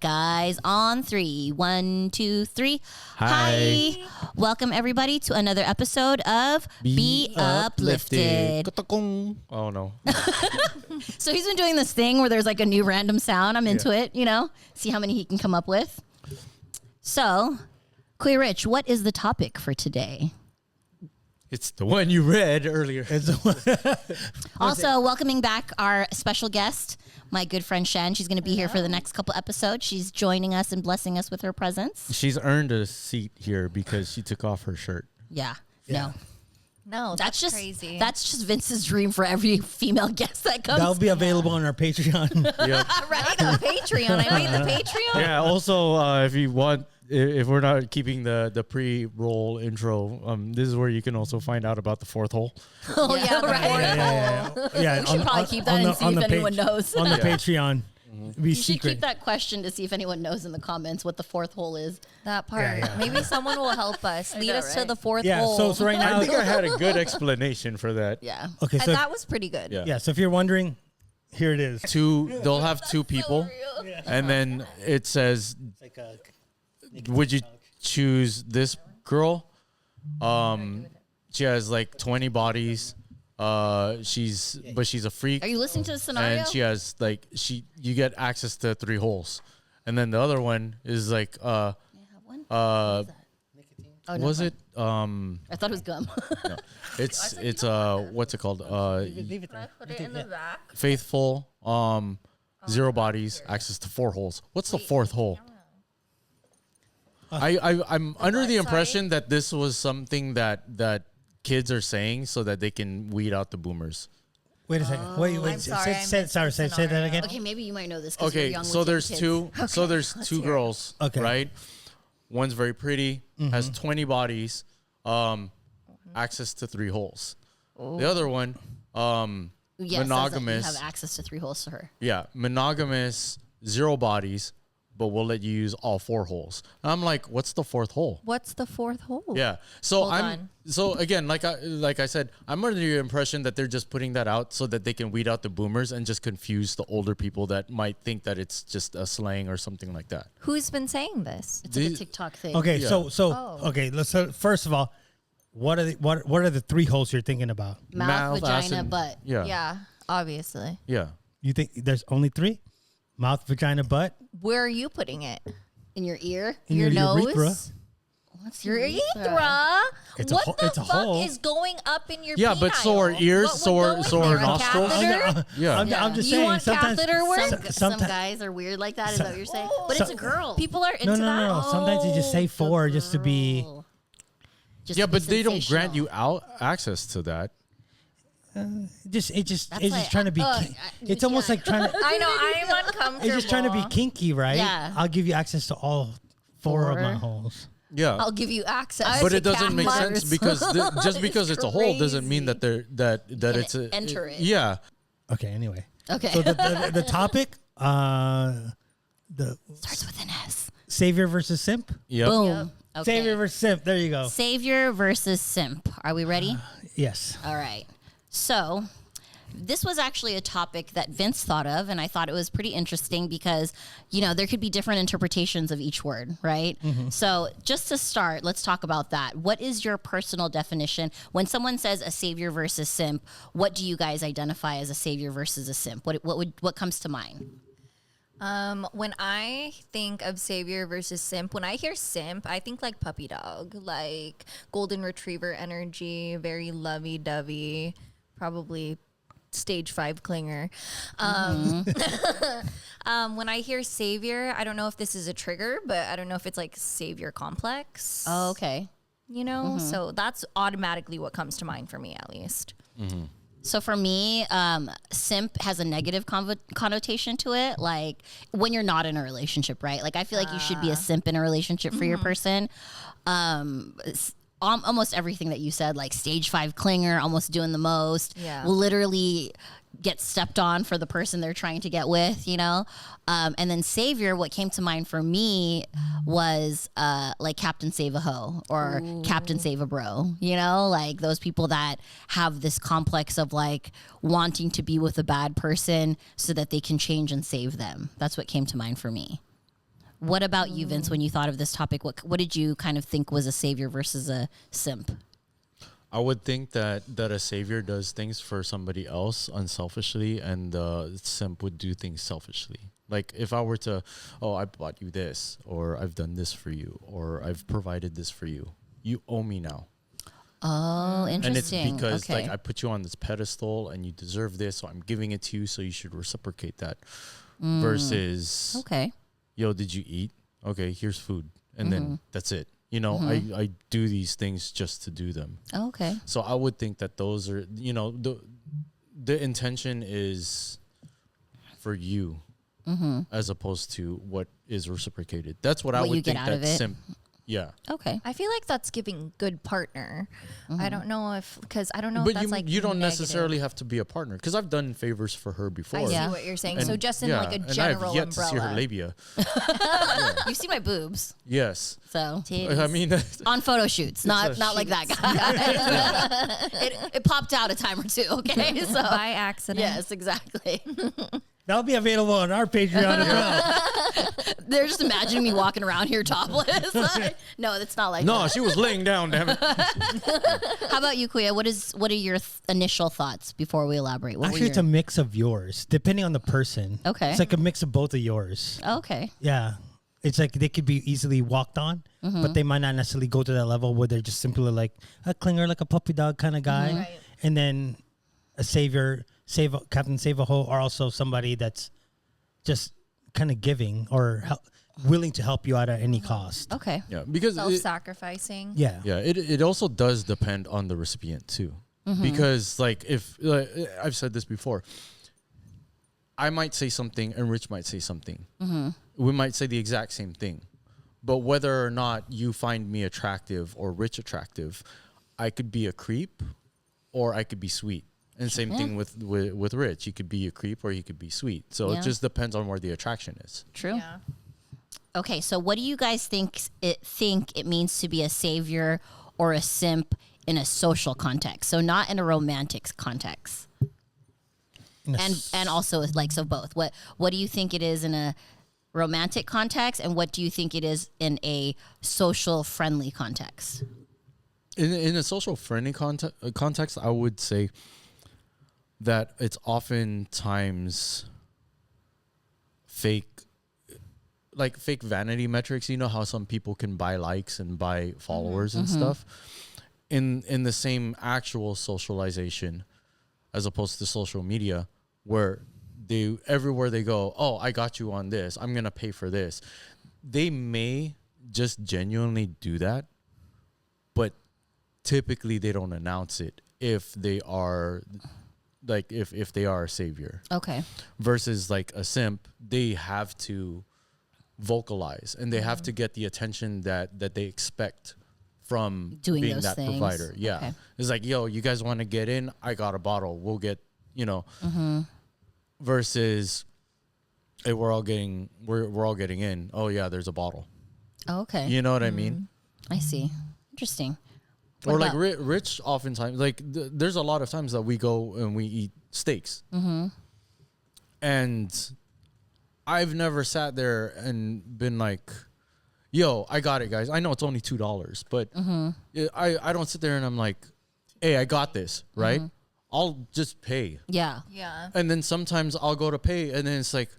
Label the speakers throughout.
Speaker 1: Guys, on 3. 1, 2, 3.
Speaker 2: Hi.
Speaker 1: Welcome everybody to another episode of Be Uplifted.
Speaker 2: Oh no.
Speaker 1: So he's been doing this thing where there's like a new random sound. I'm into it, see how many he can come up with. So, Queer Rich, what is the topic for today?
Speaker 2: It's the one you read earlier.
Speaker 1: Also, welcoming back our special guest, my good friend Shen. She's going to be here for the next couple episodes. She's joining us and blessing us with her presence.
Speaker 2: She's earned a seat here because she took off her shirt.
Speaker 1: Yeah.
Speaker 3: No,
Speaker 1: That's just
Speaker 3: crazy.
Speaker 1: That's just Vince's dream for every female guest that comes.
Speaker 4: That'll be available on our Patreon.
Speaker 2: Yep.
Speaker 3: right. The Patreon. I made the Patreon.
Speaker 2: Yeah. Also, if you want, if we're not keeping the pre-roll intro, this is where you can also find out about the fourth hole.
Speaker 1: Oh yeah, right.
Speaker 4: Yeah,
Speaker 1: We should probably keep that and see if anyone knows.
Speaker 4: On the Patreon. Be
Speaker 1: You should
Speaker 4: secret.
Speaker 1: keep that question to see if anyone knows in the comments what the fourth hole is.
Speaker 3: That part.
Speaker 4: Yeah.
Speaker 3: Maybe someone will help us. Lead us to the fourth
Speaker 4: Yeah,
Speaker 3: hole.
Speaker 4: so right now.
Speaker 2: I think I had a good explanation for that.
Speaker 1: Yeah.
Speaker 4: Okay, so
Speaker 3: that was pretty good.
Speaker 2: Yeah.
Speaker 4: so if you're wondering, here it is.
Speaker 2: They'll have two people, and then it says, would you choose this girl? She has like 20 bodies. She's a freak.
Speaker 1: Are you listening to the scenario?
Speaker 2: And she has you get access to 3 holes. And then the other one is like
Speaker 1: Oh, no,
Speaker 2: was it
Speaker 1: I thought it was gum.
Speaker 2: no. It's what's it called?
Speaker 4: Leave it there.
Speaker 3: Put it in the back.
Speaker 2: Faithful, 0 bodies, access to 4 holes. What's the fourth hole? I'm under the impression that this was something that kids are saying so that they can weed out the boomers.
Speaker 4: Wait a second. Wait.
Speaker 3: I'm sorry, I missed the
Speaker 4: Say that
Speaker 3: scenario.
Speaker 4: again.
Speaker 1: Okay, maybe you might know this. 'Cause you're
Speaker 2: Okay,
Speaker 1: young
Speaker 2: so
Speaker 1: with young
Speaker 2: there's
Speaker 1: kids.
Speaker 2: two. So there's two girls.
Speaker 4: Okay.
Speaker 2: Right. One's very pretty, has 20 bodies, access to 3 holes. The other one,
Speaker 1: Yes,
Speaker 2: monogamous.
Speaker 1: You have access to 3 holes to her.
Speaker 2: Yeah, monogamous, 0 bodies, but we'll let you use all 4 holes. And I'm like, what's the fourth hole?
Speaker 3: What's the fourth hole?
Speaker 2: Yeah. So
Speaker 3: Hold on.
Speaker 2: so again, like I said, I'm under the impression that they're just putting that out so that they can weed out the boomers and just confuse the older people that might think that it's just a slang or something like that.
Speaker 3: Who's been saying this?
Speaker 1: It's like a
Speaker 2: These-
Speaker 1: TikTok thing.
Speaker 4: Okay,
Speaker 2: Yeah.
Speaker 4: so okay. Let's first of all, what are the 3 holes you're thinking about?
Speaker 1: Mouth,
Speaker 2: ass,
Speaker 1: vagina,
Speaker 2: and-
Speaker 1: butt.
Speaker 2: Yeah.
Speaker 3: Yeah, obviously.
Speaker 2: Yeah.
Speaker 4: You think there's only 3? Mouth, vagina, butt,
Speaker 3: Where are you putting it?
Speaker 1: In your ear.
Speaker 4: in
Speaker 3: Your nose?
Speaker 4: urethra.
Speaker 1: What's
Speaker 3: Your urethra?
Speaker 4: It's a
Speaker 3: What
Speaker 4: hole-
Speaker 3: the
Speaker 4: it's a
Speaker 3: fuck
Speaker 4: hole.
Speaker 3: is going up in your
Speaker 2: Yeah, but so are
Speaker 3: penile?
Speaker 2: ears,
Speaker 3: What
Speaker 2: so
Speaker 3: would
Speaker 2: are-
Speaker 3: go in
Speaker 2: so are
Speaker 3: there? A
Speaker 2: nostrils.
Speaker 3: catheter?
Speaker 2: Yeah.
Speaker 4: I'm just
Speaker 3: You
Speaker 4: saying.
Speaker 3: want
Speaker 4: Sometimes,
Speaker 3: catheter work?
Speaker 1: Some
Speaker 4: sometimes-
Speaker 1: guys are weird like that. Is that what you're saying? But it's a girl.
Speaker 3: People are into
Speaker 4: no.
Speaker 3: that?
Speaker 4: Sometimes you just say
Speaker 1: It's a
Speaker 4: 4 just to be.
Speaker 1: girl. Just
Speaker 2: Yeah,
Speaker 1: to be
Speaker 2: but they don't grant
Speaker 1: sensational.
Speaker 2: you out access to that.
Speaker 4: It's just
Speaker 1: like-
Speaker 4: trying to be. It's almost like trying to.
Speaker 3: I know, I'm uncomfortable.
Speaker 4: It's just trying to be kinky, right?
Speaker 1: Yeah.
Speaker 4: I'll give you access to all 4 of my holes.
Speaker 2: Yeah.
Speaker 3: I'll give you access.
Speaker 2: But
Speaker 3: to
Speaker 2: it doesn't
Speaker 3: cat
Speaker 2: make
Speaker 3: marks.
Speaker 2: sense because just because it's a hole doesn't mean that it's a
Speaker 1: enter it.
Speaker 2: Yeah.
Speaker 4: Okay. Anyway.
Speaker 1: Okay.
Speaker 4: So the topic, the
Speaker 1: Starts with an S.
Speaker 4: savior versus simp.
Speaker 2: Yep.
Speaker 1: Boom. Okay.
Speaker 4: Savior versus simp. There you go.
Speaker 1: Savior versus simp. Are we ready?
Speaker 4: Yes.
Speaker 1: All right. So this was actually a topic that Vince thought of, and I thought it was pretty interesting because, there could be different interpretations of each word, right? So just to start, let's talk about that. What is your personal definition? When someone says a savior versus simp, what do you guys identify as a savior versus a simp? What comes to mind?
Speaker 3: When I think of savior versus simp, when I hear simp, I think like puppy dog, like golden retriever energy, very lovey-dovey, probably stage 5 clinger. When I hear savior, I don't know if this is a trigger, but I don't know if it's like savior complex.
Speaker 1: Oh, okay.
Speaker 3: So that's automatically what comes to mind for me, at least.
Speaker 1: So for me, simp has a negative connotation to it. Like when you're not in a relationship, right? Like I feel like you should be a simp in a relationship for your person. Almost everything that you said, like stage 5 clinger, almost doing the most, will literally get stepped on for the person they're trying to get with, and then savior, what came to mind for me was like Captain Save a Hoe or Captain Save a Bro, like those people that have this complex of like wanting to be with a bad person so that they can change and save them. That's what came to mind for me. What about you, Vince, when you thought of this topic? What did you kind of think was a savior versus a simp?
Speaker 2: I would think that a savior does things for somebody else unselfishly, and the simp would do things selfishly. Like if I were to, oh, I bought you this, or I've done this for you, or I've provided this for you. You owe me now.
Speaker 1: Oh, interesting.
Speaker 2: And it's because
Speaker 1: okay.
Speaker 2: like I put you on this pedestal and you deserve this, so I'm giving it to you, so you should reciprocate that. Versus,
Speaker 1: okay.
Speaker 2: Yo, did you eat? Okay, here's food. And then that's it. You know, I do these things just to do them.
Speaker 1: Oh, okay.
Speaker 2: So I would think that those are, you know, the intention is for you as opposed to what is reciprocated. That's what I
Speaker 1: What you
Speaker 2: would
Speaker 1: get
Speaker 2: think
Speaker 1: out of
Speaker 2: that
Speaker 1: it.
Speaker 2: simp. Yeah.
Speaker 1: Okay.
Speaker 3: I feel like that's giving good partner. I don't know if
Speaker 2: But
Speaker 3: that's like
Speaker 2: you don't
Speaker 3: negative.
Speaker 2: necessarily have to be a partner, because I've done favors for her before.
Speaker 3: I see
Speaker 1: Yeah.
Speaker 3: what you're saying.
Speaker 2: And-
Speaker 3: So just in
Speaker 2: yeah,
Speaker 3: like a
Speaker 2: and
Speaker 3: general
Speaker 2: I've yet
Speaker 3: umbrella.
Speaker 2: to see her labia.
Speaker 1: You've seen my boobs,
Speaker 2: Yes.
Speaker 1: so
Speaker 2: I mean,
Speaker 1: on photo shoots, not
Speaker 2: a
Speaker 1: like that guy. it popped out a time or two. Okay, so
Speaker 3: By accident.
Speaker 1: yes, exactly.
Speaker 4: That'll be available on our Patreon as well.
Speaker 1: They're just imagining me walking around here topless. No, it's not like
Speaker 2: no,
Speaker 1: that.
Speaker 2: she was laying down, damn it.
Speaker 1: How about you, Kuya? What are your initial thoughts before we elaborate? What were
Speaker 4: Actually, it's a
Speaker 1: your-
Speaker 4: mix of yours, depending on the person.
Speaker 1: Okay.
Speaker 4: It's like a mix of both of yours.
Speaker 1: okay.
Speaker 4: Yeah. It's like they could be easily walked on, but they might not necessarily go to that level where they're just simply like a clinger, like a puppy dog kind of guy.
Speaker 3: Right.
Speaker 4: And then a savior, Captain Save a Hole, or also somebody that's just kind of giving or willing to help you out at any cost.
Speaker 1: Okay.
Speaker 2: Yeah, because
Speaker 3: Self-sacrificing.
Speaker 4: Yeah.
Speaker 2: yeah, it also does depend on the recipient too. Because like if I've said this before, I might say something and Rich might say something. We might say the exact same thing, but whether or not you find me attractive or Rich attractive, I could be a creep or I could be sweet. And same thing with Rich. He could be a creep or he could be sweet. So
Speaker 1: Yeah.
Speaker 2: it just depends on where the attraction is.
Speaker 1: True.
Speaker 3: Yeah.
Speaker 1: Okay, so what do you guys think it means to be a savior or a simp in a social context? So not in a romantic context. And also like so both. What do you think it is in a romantic context, and what do you think it is in a social friendly context?
Speaker 2: In a social friendly context, I would say that it's oftentimes fake vanity metrics. You know how some people can buy likes and buy followers and stuff. In the same actual socialization, as opposed to social media, where they everywhere they go, oh, I got you on this, I'm gonna pay for this. They may just genuinely do that, but typically they don't announce it if they are like if they are a savior.
Speaker 1: Okay.
Speaker 2: Versus like a simp, they have to vocalize and they have to get the attention that they expect from
Speaker 1: Doing
Speaker 2: being
Speaker 1: those
Speaker 2: that
Speaker 1: things.
Speaker 2: provider. Yeah.
Speaker 1: Okay.
Speaker 2: It's like, yo, you guys want to get in? I got a bottle. We'll get, versus hey, we're all getting in. Oh yeah, there's a bottle.
Speaker 1: Oh, okay.
Speaker 2: You know what I mean?
Speaker 1: I see. Interesting. What
Speaker 2: Or like
Speaker 1: about-
Speaker 2: Rich oftentimes, like there's a lot of times that we go and we eat steaks. And I've never sat there and been like, yo, I got it, guys. I know it's only $2, but I don't sit there and I'm like, hey, I got this, right? I'll just pay.
Speaker 1: Yeah.
Speaker 3: Yeah.
Speaker 2: And then sometimes I'll go to pay and then it's like,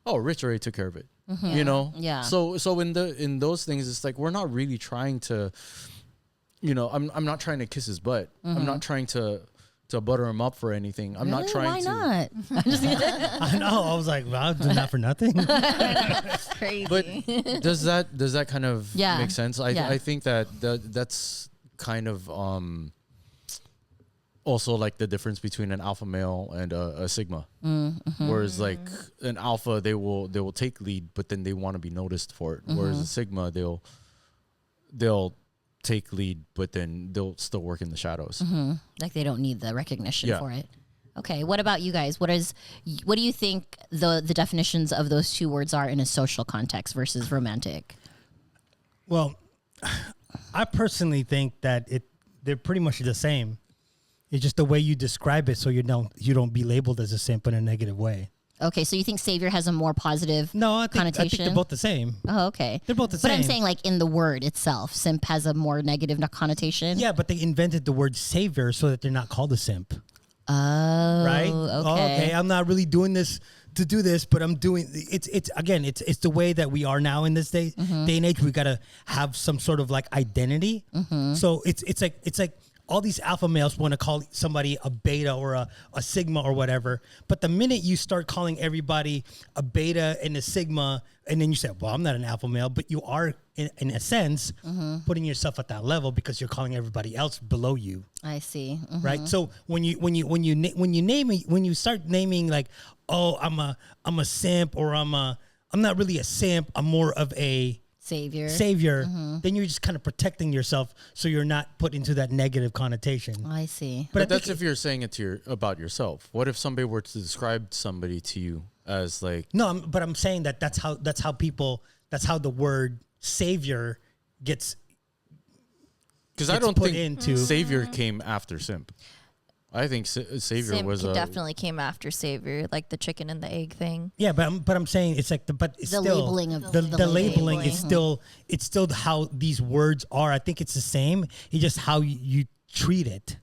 Speaker 2: oh, Rich already took care of it. You know?
Speaker 1: Yeah.
Speaker 2: So in those things, it's like we're not really trying to, I'm not trying to kiss his butt. I'm not trying to butter him up for anything. I'm not
Speaker 1: Really?
Speaker 2: trying
Speaker 1: Why
Speaker 2: to.
Speaker 1: not?
Speaker 4: I know. I was like, wow, doing that for nothing.
Speaker 3: Crazy.
Speaker 2: But does that kind of
Speaker 1: Yeah.
Speaker 2: make sense?
Speaker 1: Yeah.
Speaker 2: I think that's kind of also like the difference between an alpha male and a sigma. Whereas like an alpha, they will take lead, but then they want to be noticed for it. Whereas a sigma, they'll take lead, but then they'll still work in the shadows.
Speaker 1: Like they don't need the recognition
Speaker 2: Yeah.
Speaker 1: for it. Okay. What about you guys? What do you think the definitions of those two words are in a social context versus romantic?
Speaker 4: Well, I personally think that they're pretty much the same. It's just the way you describe it, so you don't be labeled as a simp in a negative way.
Speaker 1: Okay, so you think savior has a more positive
Speaker 4: No, I think
Speaker 1: connotation?
Speaker 4: they're both the same.
Speaker 1: Oh, okay.
Speaker 4: They're both the
Speaker 1: But
Speaker 4: same.
Speaker 1: I'm saying like in the word itself, simp has a more negative connotation.
Speaker 4: Yeah, but they invented the word savior so that they're not called a simp.
Speaker 1: Oh,
Speaker 4: Right?
Speaker 1: okay.
Speaker 4: I'm not really doing this to do this, but I'm doing it's again, it's the way that we are now in this day and age. We gotta have some sort of like identity. So it's like all these alpha males want to call somebody a beta or a sigma or whatever. But the minute you start calling everybody a beta and a sigma, and then you say, well, I'm not an alpha male, but you are in a sense putting yourself at that level because you're calling everybody else below you.
Speaker 1: I see.
Speaker 4: Right. So when you start naming like, oh, I'm a simp, or I'm not really a simp, I'm more of a savior, then you're just kind of protecting yourself so you're not put into that negative connotation.
Speaker 1: I see.
Speaker 2: But that's if you're saying it to about yourself. What if somebody were to describe somebody to you as like?
Speaker 4: No, but I'm saying that's how the word savior gets.
Speaker 2: Because I don't think
Speaker 4: into
Speaker 2: savior came after simp. I think savior
Speaker 3: Simp
Speaker 2: was
Speaker 3: definitely came after savior, like the chicken and the egg thing.
Speaker 4: Yeah, but I'm saying it's like it's
Speaker 1: The
Speaker 4: still,
Speaker 1: labeling of
Speaker 4: the
Speaker 1: the
Speaker 4: labeling is
Speaker 3: labeling.
Speaker 4: it's still how these words are. I think it's the same. It's just how you treat it.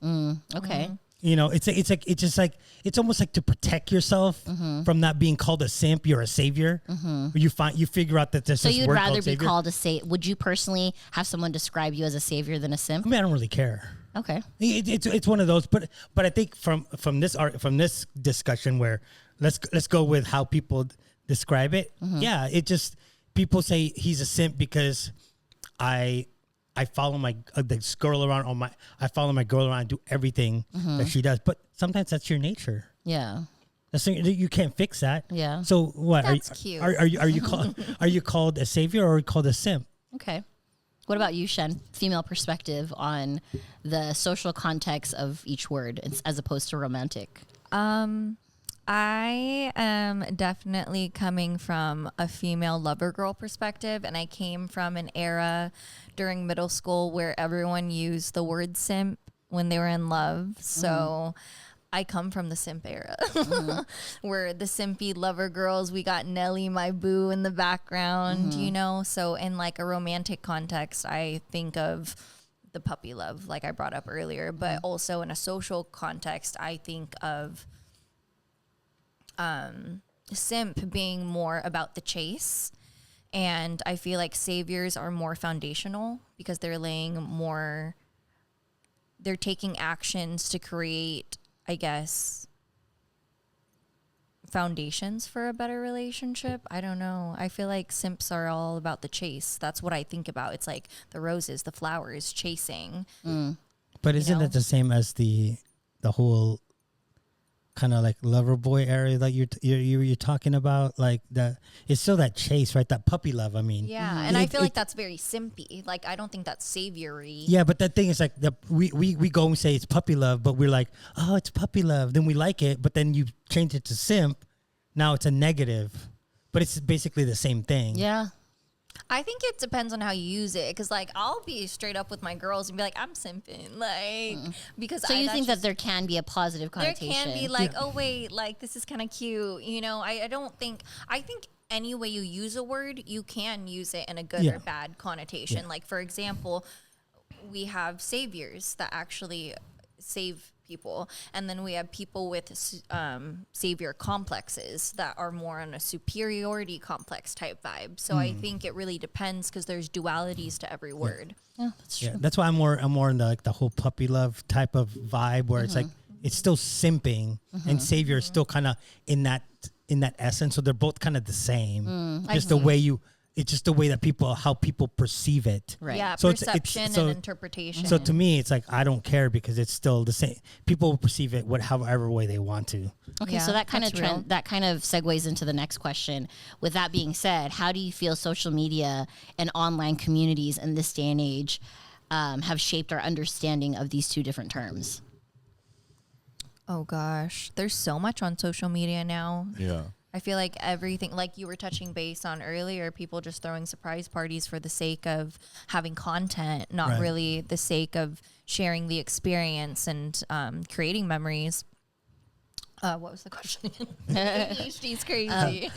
Speaker 1: Okay.
Speaker 4: You know, it's almost like to protect yourself from not being called a simp. You're a savior. You figure out that there's
Speaker 1: So
Speaker 4: this
Speaker 1: you'd
Speaker 4: word
Speaker 1: rather
Speaker 4: called
Speaker 1: be
Speaker 4: savior.
Speaker 1: called a would you personally have someone describe you as a savior than a simp?
Speaker 4: I mean, I don't really care.
Speaker 1: Okay.
Speaker 4: It's one of those, but I think from this discussion where let's go with how people describe it. Yeah, it just people say he's a simp because I follow this girl around I follow my girl around and do everything that she does, but sometimes that's your nature.
Speaker 1: Yeah.
Speaker 4: You can't fix that.
Speaker 1: Yeah.
Speaker 4: So what?
Speaker 3: That's cute.
Speaker 4: Are you called are you called a savior or are you called a simp?
Speaker 1: Okay. What about you, Shen? Female perspective on the social context of each word as opposed to romantic.
Speaker 3: I am definitely coming from a female lover girl perspective, and I came from an era during middle school where everyone used the word simp when they were in love. So I come from the simp era where the simpy lover girls, we got Nelly, my boo in the background, you know? So in like a romantic context, I think of the puppy love, like I brought up earlier, but also in a social context, I think of simp being more about the chase. And I feel like saviors are more foundational because they're taking actions to create, I guess, foundations for a better relationship. I don't know. I feel like simps are all about the chase. That's what I think about. It's like the roses, the flowers, chasing.
Speaker 4: But isn't it the same as the whole kind of like lover boy area that you're talking about? Like that, it's still that chase, right? That puppy love. I mean,
Speaker 3: Yeah, and I feel like that's very simpy. Like I don't think that's saviory.
Speaker 4: Yeah, but that thing is like we go and say it's puppy love, but we're like, oh, it's puppy love. Then we like it, but then you change it to simp. Now it's a negative, but it's basically the same thing.
Speaker 1: Yeah.
Speaker 3: I think it depends on how you use it. Because, like, I'll be straight up with my girls and be like, I'm simping. Like, because
Speaker 1: So you think that there can be a positive
Speaker 3: there
Speaker 1: connotation?
Speaker 3: can be, like, oh, wait, like, this is kind of cute. You know, I think any way you use a word, you can use it in a good or bad connotation. Like, for example, we have saviors that actually save people, and then we have people with savior complexes that are more on a superiority complex type vibe. So I think it really depends because there's dualities to every word.
Speaker 1: Yeah, that's true.
Speaker 4: Yeah, that's why I'm more in the like the whole puppy love type of vibe where it's like it's still simping and savior is still kind of in that essence. So they're both kind of the same. Just the way it's just the way that how people perceive it.
Speaker 1: Right.
Speaker 3: Yeah,
Speaker 4: So
Speaker 3: perception and interpretation.
Speaker 4: So to me, it's like I don't care because it's still the same. People will perceive it however way they want to.
Speaker 1: Okay,
Speaker 3: Yeah,
Speaker 1: so that kind of
Speaker 3: that's real.
Speaker 1: that kind of segues into the next question. With that being said, how do you feel social media and online communities in this day and age have shaped our understanding of these two different terms?
Speaker 3: Oh gosh, there's so much on social media now.
Speaker 2: Yeah.
Speaker 3: I feel like everything, like you were touching base on earlier, people just throwing surprise parties for the sake of having content, not
Speaker 4: Right.
Speaker 3: really the sake of sharing the experience and creating memories. What was the question again? ADHD's crazy.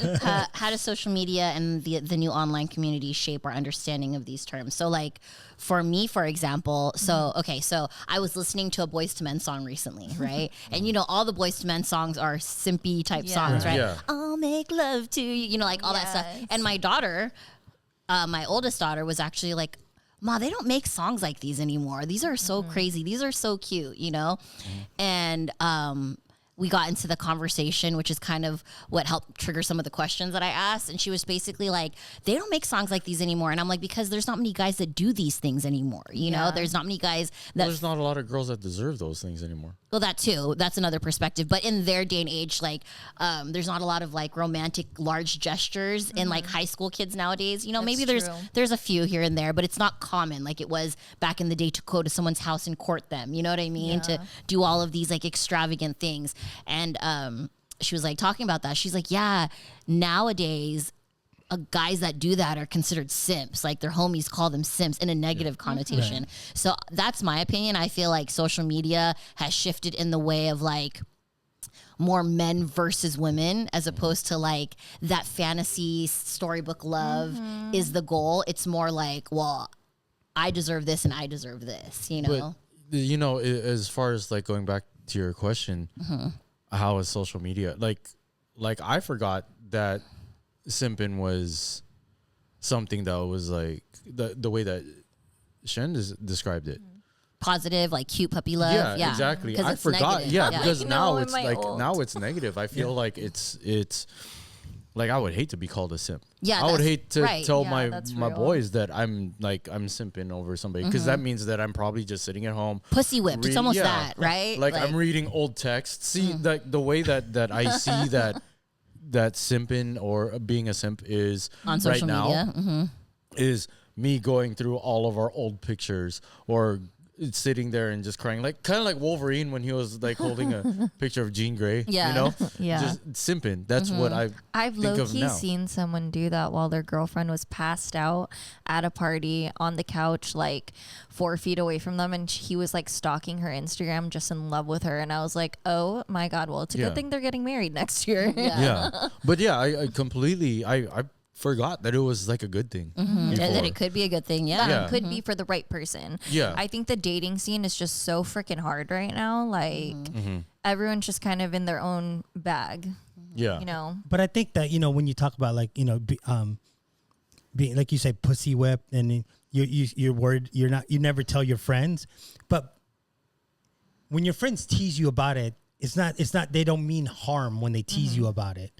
Speaker 1: How does social media and the new online community shape our understanding of these terms? So like for me, for example, so I was listening to a Boys to Men song recently, right? And you know, all the Boys to Men songs are simpy type songs, right?
Speaker 2: Yeah.
Speaker 1: I'll make love to you, you know, like all that stuff. And my daughter, my oldest daughter, was actually like, Ma, they don't make songs like these anymore. These are so crazy. These are so cute, you know? And we got into the conversation, which is kind of what helped trigger some of the questions that I asked. And she was basically like, they don't make songs like these anymore. And I'm like, because there's not many guys that do these things anymore. You know, there's not many guys that.
Speaker 2: There's not a lot of girls that deserve those things anymore.
Speaker 1: Well, that too. That's another perspective. But in their day and age, like, there's not a lot of like romantic large gestures in like high school kids nowadays. You know, maybe there's a few here and there, but it's not common like it was back in the day to go to someone's house and court them. You know what I mean? To do all of these like extravagant things. And she was like talking about that. She's like, yeah, nowadays guys that do that are considered simps. Like their homies call them simps in a negative connotation. Right. So that's my opinion. I feel like social media has shifted in the way of like more men versus women, as opposed to like that fantasy storybook love is the goal. It's more like, well, I deserve this and I deserve this, you know?
Speaker 2: But, you know, as far as like going back to your question, how is social media like I forgot that simping was something that was like the way that Shen described it.
Speaker 1: Positive, like cute puppy love. Yeah,
Speaker 2: exactly. I forgot.
Speaker 1: Negative.
Speaker 2: Yeah, because now
Speaker 3: am
Speaker 2: it's
Speaker 3: I
Speaker 2: like
Speaker 3: old?
Speaker 2: now it's negative. I feel like it's like I would hate to be called a simp.
Speaker 1: Yeah,
Speaker 2: I would hate to tell
Speaker 3: that's
Speaker 2: my
Speaker 3: real.
Speaker 2: boys that I'm simping over somebody, because that means that I'm probably just sitting at home.
Speaker 1: Pussy whipped. It's almost that, right?
Speaker 2: Like I'm reading old text. See, like the way that I see that simping or being a simp is
Speaker 1: on social
Speaker 2: right
Speaker 1: media
Speaker 2: now is me going through all of our old pictures or sitting there and just crying, like kind of like Wolverine when he was like holding a picture of Jean Grey.
Speaker 1: Yeah.
Speaker 2: You know,
Speaker 3: Yeah.
Speaker 2: just simping. That's what
Speaker 3: I've
Speaker 2: think of
Speaker 3: low-key
Speaker 2: now.
Speaker 3: seen someone do that while their girlfriend was passed out at a party on the couch, like 4 feet away from them, and he was like stalking her Instagram, just in love with her. And I was like, oh my God, well, it's a
Speaker 2: Yeah.
Speaker 3: good thing they're getting married next year.
Speaker 2: Yeah, but yeah, I completely I forgot that it was like a good thing.
Speaker 1: that it could be a good thing. Yeah.
Speaker 2: Yeah.
Speaker 3: It could be for the right person.
Speaker 2: Yeah.
Speaker 3: I think the dating scene is just so freaking hard right now. Like everyone's just kind of in their own bag,
Speaker 2: Yeah,
Speaker 3: you know?
Speaker 4: But I think that, you know, when you talk about like, you know, being like you say, pussy whipped, and you're worried, you never tell your friends, but when your friends tease you about it, it's not they don't mean harm when they tease you about it.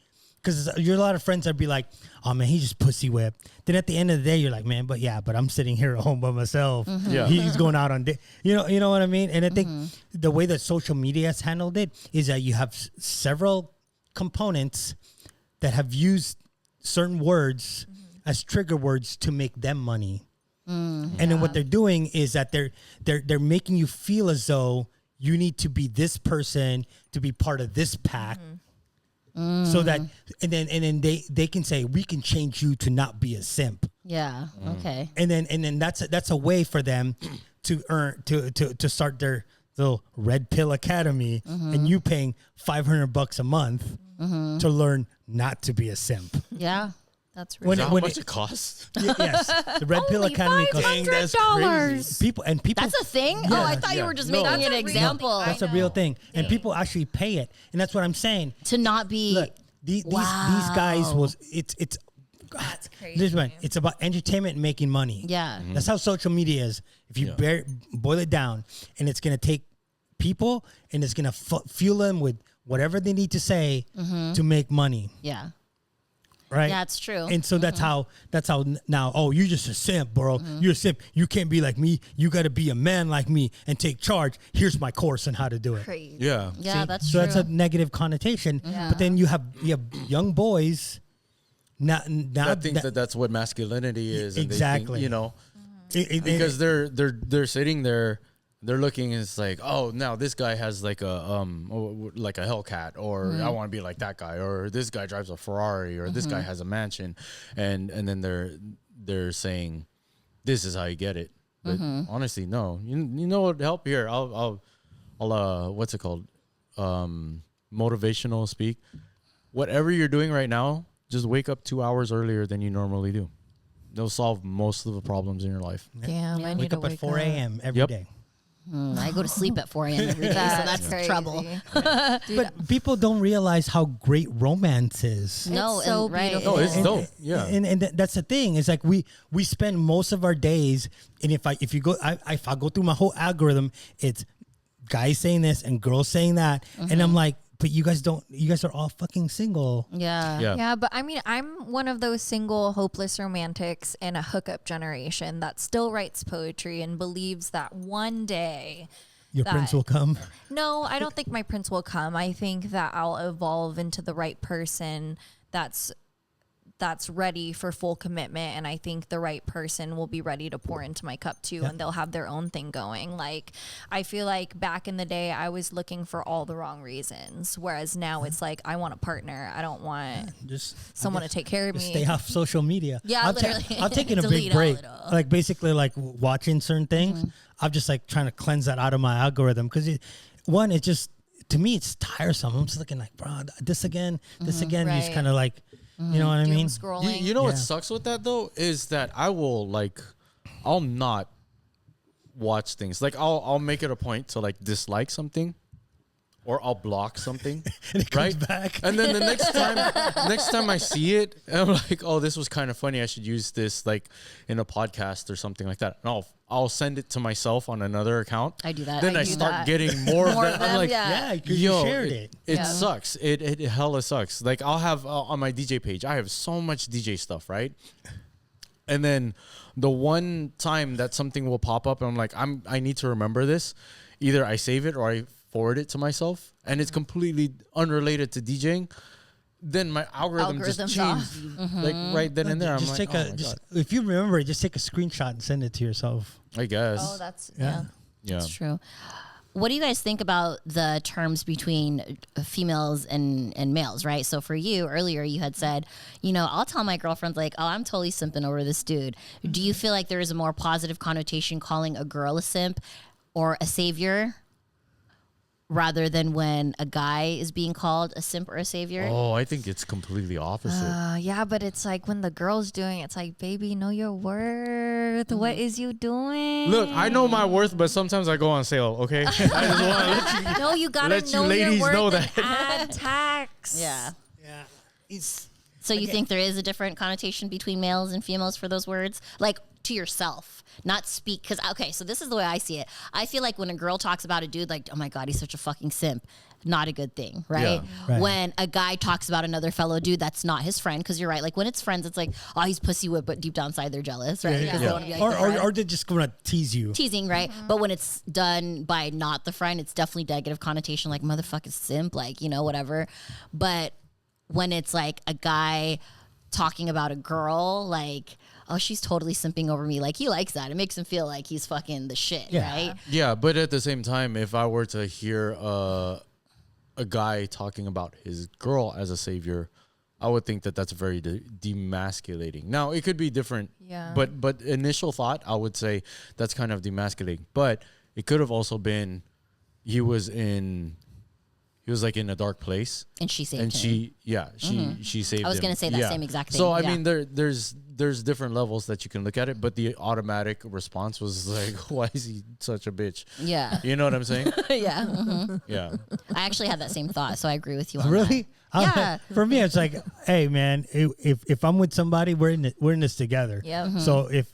Speaker 4: Because you're a lot of friends that be like, oh man, he just pussy whipped. Then at the end of the day, you're like, man, but I'm sitting here at home by myself.
Speaker 2: Yeah.
Speaker 4: He's going out on date. You know what I mean? And I think the way that social media has handled it is that you have several components that have used certain words as trigger words to make them money. And then what they're doing is that they're making you feel as though you need to be this person to be part of this pack. So that and then they can say, we can change you to not be a simp.
Speaker 1: Yeah. Okay.
Speaker 4: And then that's a way for them to earn to start their little Red Pill Academy, and you paying $500 a month to learn not to be a simp.
Speaker 1: Yeah.
Speaker 3: That's
Speaker 4: When
Speaker 3: really
Speaker 2: how
Speaker 4: when
Speaker 2: much it costs?
Speaker 4: yes, the Red Pill Academy costs
Speaker 3: $500.
Speaker 4: people.
Speaker 1: That's a thing? Oh, I thought you were just making an example.
Speaker 4: That's a real thing, and people actually pay it, and that's what I'm saying.
Speaker 1: To not be.
Speaker 4: Look, these guys was it's
Speaker 3: That's crazy.
Speaker 4: this one. It's about entertainment and making money.
Speaker 1: Yeah.
Speaker 4: That's how social media is. If you boil it down, and it's gonna take people, and it's gonna fuel them with whatever they need to say to make money.
Speaker 1: Yeah.
Speaker 4: Right.
Speaker 1: Yeah, it's true.
Speaker 4: And so that's how now. Oh, you're just a simp, bro. You're a simp. You can't be like me. You got to be a man like me and take charge. Here's my course on how to do it.
Speaker 3: Crazy.
Speaker 2: Yeah,
Speaker 1: Yeah,
Speaker 4: See?
Speaker 1: that's
Speaker 4: so
Speaker 1: true.
Speaker 4: that's a negative connotation. But then you have young boys. Now
Speaker 2: I think that's what masculinity is. And
Speaker 4: Exactly.
Speaker 2: they think, you know,
Speaker 4: it-
Speaker 2: because they're sitting there, they're looking, and it's like, oh, now this guy has like a Hellcat, or I want to be like that guy, or this guy drives a Ferrari, or this guy has a mansion, and then they're saying, this is how you get it. But honestly, no. You know what? Help here. I'll what's it called? motivational speak. Whatever you're doing right now, just wake up 2 hours earlier than you normally do. They'll solve most of the problems in your life.
Speaker 3: Damn, I need
Speaker 4: Wake
Speaker 3: to
Speaker 4: up at 4 a.m. every day.
Speaker 1: I go to sleep at 4 a.m. every day, so that's
Speaker 3: crazy.
Speaker 1: trouble.
Speaker 3: Dude,
Speaker 4: But people don't realize how great romance is.
Speaker 1: No,
Speaker 3: It's so
Speaker 1: and, right.
Speaker 3: beautiful.
Speaker 2: No, it's dope. Yeah.
Speaker 4: And that's the thing. It's like we spend most of our days, and if I go through my whole algorithm, it's guys saying this and girls saying that, and I'm like, but you guys are all fucking single.
Speaker 1: Yeah.
Speaker 3: Yeah, but I mean, I'm one of those single, hopeless romantics in a hookup generation that still writes poetry and believes that one day.
Speaker 4: Your prince will come.
Speaker 3: No, I don't think my prince will come. I think that I'll evolve into the right person that's ready for full commitment, and I think the right person will be ready to pour into my cup too, and they'll have their own thing going. Like, I feel like back in the day I was looking for all the wrong reasons, whereas now it's like I want a partner. I don't want
Speaker 4: Just
Speaker 3: someone to take care of me.
Speaker 4: stay off social media.
Speaker 1: Yeah, literally.
Speaker 4: I'm taking a big
Speaker 1: Delete all
Speaker 4: break.
Speaker 1: it all.
Speaker 4: Like basically like watching certain things. I'm just like trying to cleanse that out of my algorithm because it just, to me, it's tiresome. I'm just looking like, bro, this again. You just
Speaker 3: Right.
Speaker 4: kind of like, you know what I
Speaker 3: Doom
Speaker 4: mean?
Speaker 3: scrolling.
Speaker 2: You know what
Speaker 4: Yeah.
Speaker 2: sucks with that though is that I'll not watch things. Like I'll make it a point to like dislike something, or I'll block something,
Speaker 4: And it comes back.
Speaker 2: And then the next time I see it, I'm like, oh, this was kind of funny. I should use this like in a podcast or something like that. And I'll send it to myself on another account.
Speaker 1: I do that.
Speaker 2: Then I
Speaker 3: do
Speaker 2: start
Speaker 3: that.
Speaker 2: getting more of
Speaker 1: More
Speaker 2: that.
Speaker 1: of
Speaker 2: I'm
Speaker 1: them,
Speaker 2: like,
Speaker 1: yeah.
Speaker 4: Yeah, because you
Speaker 2: yo,
Speaker 4: shared it.
Speaker 2: It
Speaker 3: Yeah.
Speaker 2: sucks. It hella sucks. Like I'll have on my DJ page, I have so much DJ stuff, right? And then the one time that something will pop up, and I'm like, I need to remember this. Either I save it or I forward it to myself, and it's completely unrelated to DJing. Then my algorithm just
Speaker 3: Algorithm's
Speaker 2: changed,
Speaker 3: off.
Speaker 2: like right then and there. I'm
Speaker 4: Just
Speaker 2: like,
Speaker 4: take
Speaker 2: oh my
Speaker 4: just
Speaker 2: God.
Speaker 4: if you remember it, just take a screenshot and send it to yourself.
Speaker 2: I guess.
Speaker 3: Oh, that's
Speaker 4: Yeah.
Speaker 2: Yeah.
Speaker 1: That's true. What do you guys think about the terms between females and males, right? So for you, earlier you had said, I'll tell my girlfriends like, oh, I'm totally simping over this dude. Do you feel like there is a more positive connotation calling a girl a simp or a savior rather than when a guy is being called a simp or a savior?
Speaker 2: Oh, I think it's completely opposite.
Speaker 3: yeah, but it's like when the girl's doing it, it's like, baby, know your worth. What is you doing?
Speaker 2: Look, I know my worth, but sometimes I go on sale. Okay, I just want to let you.
Speaker 3: No, you gotta
Speaker 2: Let you
Speaker 3: know
Speaker 2: ladies
Speaker 3: your worth
Speaker 2: know
Speaker 3: and
Speaker 2: that.
Speaker 3: add tax.
Speaker 1: Yeah.
Speaker 4: Yeah, it's
Speaker 1: So you think there is a different connotation between males and females for those words? Like to yourself, not speak. Because, okay, so this is the way I see it. I feel like when a girl talks about a dude, like, oh my God, he's such a fucking simp, not a good thing, right?
Speaker 2: Yeah.
Speaker 4: Right.
Speaker 1: When a guy talks about another fellow dude that's not his friend, because you're right. Like when it's friends, it's like, oh, he's pussy whipped, but deep down inside they're jealous, right?
Speaker 4: Yeah.
Speaker 1: 'Cause they wanna be like the friend.
Speaker 4: or they're just gonna tease you.
Speaker 1: Teasing, right? But when it's done by not the friend, it's definitely negative connotation, like motherfucking simp, like, whatever. But when it's like a guy talking about a girl, like, oh, she's totally simping over me, like he likes that. It makes him feel like he's fucking the shit,
Speaker 4: Yeah.
Speaker 1: right?
Speaker 2: Yeah, but at the same time, if I were to hear a guy talking about his girl as a savior, I would think that that's very demasculating. Now, it could be different,
Speaker 3: Yeah.
Speaker 2: but initial thought, I would say that's kind of demasculating. But it could have also been he was like in a dark place,
Speaker 1: And she saved
Speaker 2: and
Speaker 1: him.
Speaker 2: she saved him.
Speaker 1: I was gonna say that same exact
Speaker 2: So
Speaker 1: thing,
Speaker 2: I
Speaker 1: yeah.
Speaker 2: mean, there's different levels that you can look at it, but the automatic response was like, why is he such a bitch?
Speaker 1: Yeah.
Speaker 2: You know what I'm saying?
Speaker 1: Yeah. Mhm.
Speaker 2: Yeah.
Speaker 1: I actually had that same thought, so I agree with you on
Speaker 4: Really?
Speaker 1: Yeah.
Speaker 4: For me, it's like, hey, man, if I'm with somebody, we're in this together.
Speaker 3: Yep.
Speaker 4: So if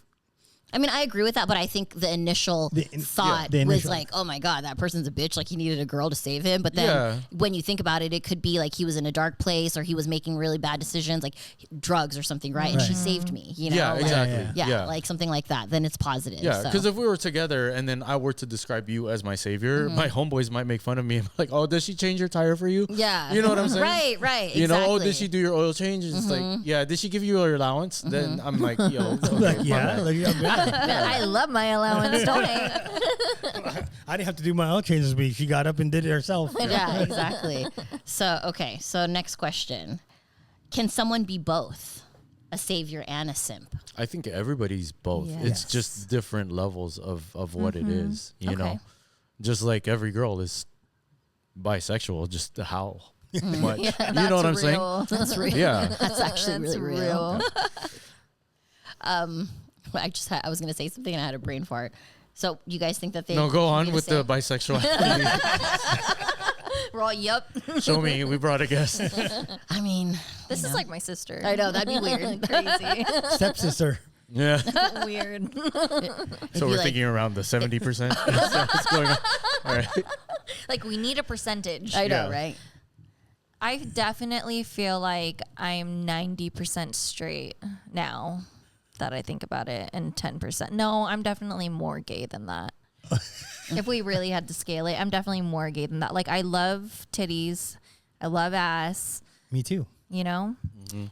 Speaker 1: I mean, I agree with that, but I think the initial thought
Speaker 4: the
Speaker 1: was
Speaker 4: initial-
Speaker 1: like, oh my God, that person's a bitch. Like he needed a girl to save him. But then
Speaker 2: Yeah.
Speaker 1: when you think about it, it could be like he was in a dark place or he was making really bad decisions, like drugs or something, right? And she
Speaker 4: Right.
Speaker 1: saved me, you know?
Speaker 2: Yeah,
Speaker 1: like,
Speaker 2: exactly.
Speaker 1: Yeah, like something like that. Then it's positive.
Speaker 2: Yeah,
Speaker 1: so.
Speaker 2: because if we were together and then I were to describe you as my savior, my homeboys might make fun of me. Like, oh, does she change your tire for you?
Speaker 1: Yeah.
Speaker 2: You know what I'm saying?
Speaker 1: Right.
Speaker 2: You know, oh,
Speaker 1: exactly.
Speaker 2: did she do your oil change? It's like, yeah, did she give you your allowance? Then I'm like, yo, okay,
Speaker 4: like,
Speaker 2: my
Speaker 4: yeah,
Speaker 2: bad.
Speaker 4: like, I'm good.
Speaker 3: Man, I love my allowance, don't I?
Speaker 4: I didn't have to do my own change this week. She got up and did it herself.
Speaker 1: Yeah, exactly. So next question. Can someone be both a savior and a simp?
Speaker 2: I think everybody's both.
Speaker 1: Yes.
Speaker 2: It's just different levels of what it is, you know?
Speaker 1: Okay.
Speaker 2: Just like every girl is bisexual, just how much.
Speaker 1: Yeah,
Speaker 2: You know what I'm saying?
Speaker 1: That's real.
Speaker 2: Yeah.
Speaker 1: That's actually
Speaker 3: That's
Speaker 1: really real.
Speaker 3: real.
Speaker 1: I was going to say something and I had a brain fart. So you guys think that they...
Speaker 2: No, go on
Speaker 1: you
Speaker 2: with
Speaker 1: say-
Speaker 2: the bisexual.
Speaker 3: We're all, yep.
Speaker 2: Show me. We brought a guest.
Speaker 1: I mean...
Speaker 3: This is like my sister.
Speaker 1: I know, that'd be weird.
Speaker 3: Crazy.
Speaker 4: Stepsister.
Speaker 2: Yeah.
Speaker 3: Weird.
Speaker 2: So we're thinking around the 70%. What's going on? All right.
Speaker 3: Like, we need a percentage.
Speaker 1: I know,
Speaker 2: Yeah.
Speaker 1: right?
Speaker 3: I definitely feel like I'm 90% straight now that I think about it, and 10%. No, I'm definitely more gay than that. If we really had to scale it, I'm definitely more gay than that. Like, I love titties. I love ass,
Speaker 4: Me too.
Speaker 3: you know?